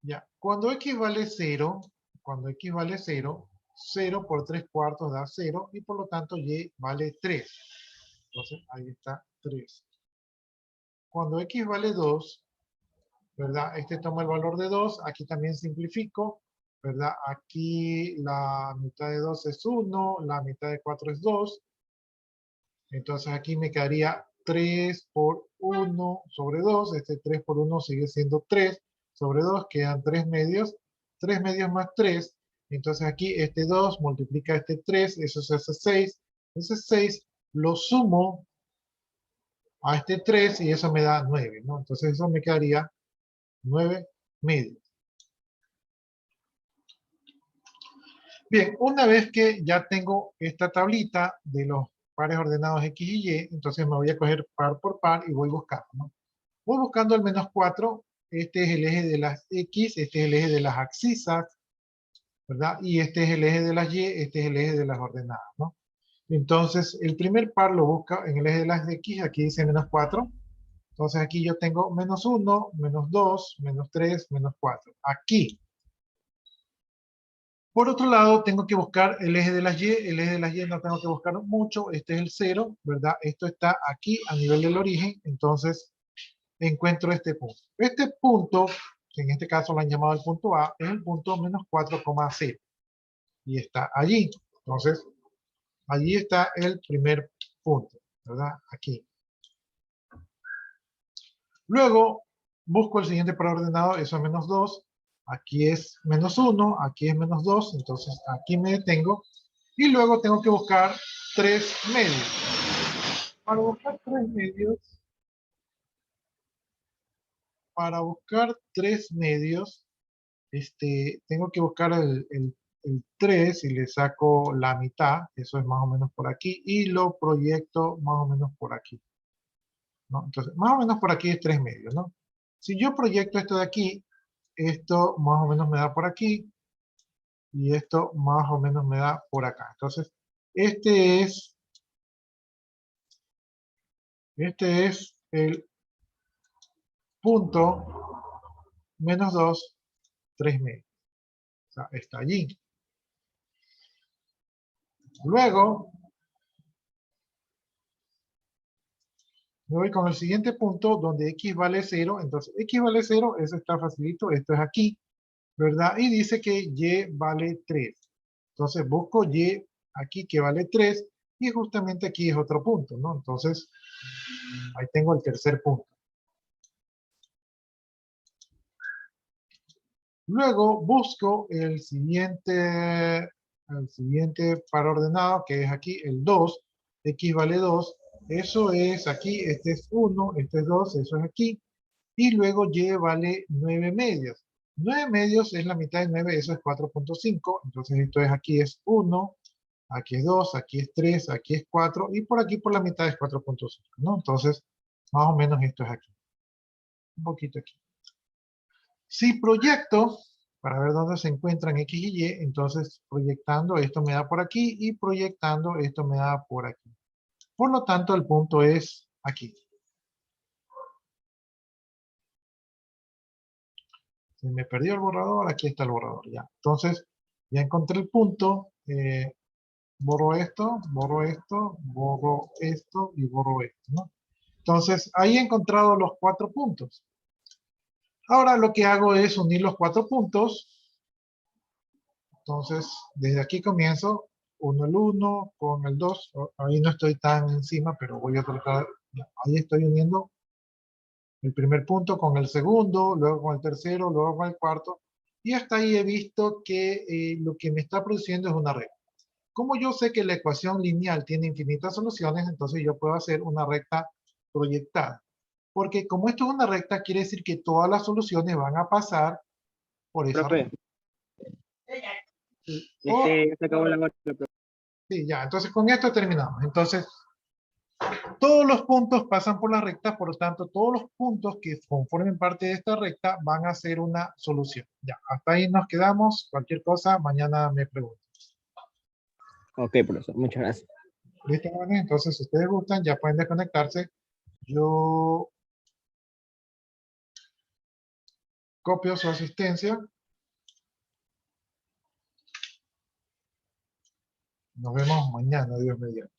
Ya, cuando x vale 0, cuando x vale 0, 0 por 3/4 da 0, y por lo tanto y vale 3. Entonces, ahí está 3. Cuando x vale 2, ¿verdad? Toma el valor de 2, aquí también simplifico, ¿verdad? Aquí la mitad de 2 es 1, la mitad de 4 es 2. Entonces aquí me quedaría 3 por 1 sobre 2. 3 por 1 sigue siendo 3 sobre 2. Quedan 3 medios. 3 medios más 3. Entonces aquí 2 multiplica 3. Eso se hace 6. Ese 6 lo sumo a 3 y eso me da 9, ¿no? Entonces eso me quedaría 9 medios. Bien, una vez que ya tengo esta tablita de los pares ordenados x y y, entonces me voy a coger par por par y voy buscando, ¿no? Voy buscando el menos 4, este es el eje de las x, este es el eje de las abscisas, ¿verdad? Y este es el eje de las y, este es el eje de las ordenadas, ¿no? Entonces, el primer par lo busca en el eje de las x, aquí dice menos 4. Entonces aquí yo tengo menos 1, menos 2, menos 3, menos 4. Aquí. Por otro lado, tengo que buscar el eje de las y. El eje de las y no tengo que buscar mucho. Este es el 0, ¿verdad? Esto está aquí a nivel del origen. Entonces, encuentro este punto. Este punto, que en este caso lo han llamado el punto A, es el punto menos 4,0. Y está allí. Entonces, allí está el primer punto, ¿verdad? Aquí. Luego, busco el siguiente preordenado, eso es menos 2. aquí es -1, aquí es -2, entonces aquí me detengo. Y luego tengo que buscar 3 medios. Para buscar tres medios, tengo que buscar el 3 y le saco la mitad, eso es más o menos por aquí, y lo proyecto más o menos por aquí, ¿no? Entonces, más o menos por aquí es 3 medios, ¿no? Si yo proyecto esto de aquí, esto más o menos me da por aquí, y esto más o menos me da por acá. Entonces, este es, este es el punto -2, 3 medios. O sea, está allí. Luego, me voy con el siguiente punto donde x vale 0. Entonces, x vale 0, eso está facilito. Esto es aquí, ¿verdad? Y dice que y vale 3. Entonces, busco y aquí que vale 3. Y justamente aquí es otro punto, ¿no? Entonces, ahí tengo el tercer punto. Luego busco el siguiente par ordenado, que es aquí el 2. X vale 2. Eso es aquí, este es 1, este es 2, eso es aquí. Y luego y vale 9 medios. 9 medios es la mitad de 9, eso es 4.5. Entonces esto es aquí es 1, aquí es 2, aquí es 3, aquí es 4. Y por aquí por la mitad es 4.5, ¿no? Entonces, más o menos esto es aquí. Un poquito aquí. Si proyecto, para ver dónde se encuentran X y Y, entonces proyectando esto me da por aquí y proyectando esto me da por aquí. Por lo tanto, el punto es aquí. Se me perdió el borrador, aquí está el borrador ya. Entonces, ya encontré el punto, borro esto, borro esto, borro esto y borro esto, ¿no? Entonces, ahí he encontrado los 4 puntos. Ahora lo que hago es unir los 4 puntos. Entonces, desde aquí comienzo, uno el 1 con el 2. Ahí no estoy tan encima, pero voy a tratar, ahí estoy uniendo el primer punto con el segundo, luego con el tercero, luego con el cuarto. Y hasta ahí he visto que lo que me está produciendo es una recta. Como yo sé que la ecuación lineal tiene infinitas soluciones, entonces yo puedo hacer una recta proyectada. Porque como esto es una recta, quiere decir que todas las soluciones van a pasar por esa Profe, recta. O, ya se acabó la hora, profe. sí, ya, entonces con esto terminamos. Entonces, todos los puntos pasan por la recta, por lo tanto, todos los puntos que conformen parte de esta recta van a ser una solución. Ya, hasta ahí nos quedamos. Cualquier cosa, mañana me pregunto. Ok, profesor, muchas gracias. ¿Listo, jóvenes? Entonces, si ustedes gustan, ya pueden desconectarse. Yo copio su asistencia. Nos vemos mañana, Dios mediante.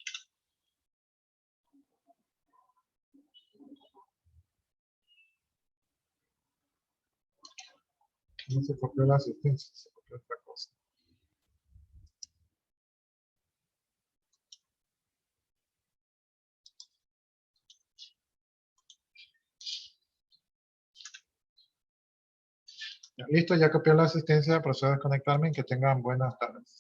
No se copió la asistencia, se copió otra cosa. Ya, listo, ya copié la asistencia, procedo a desconectarme y que tengan buenas tardes.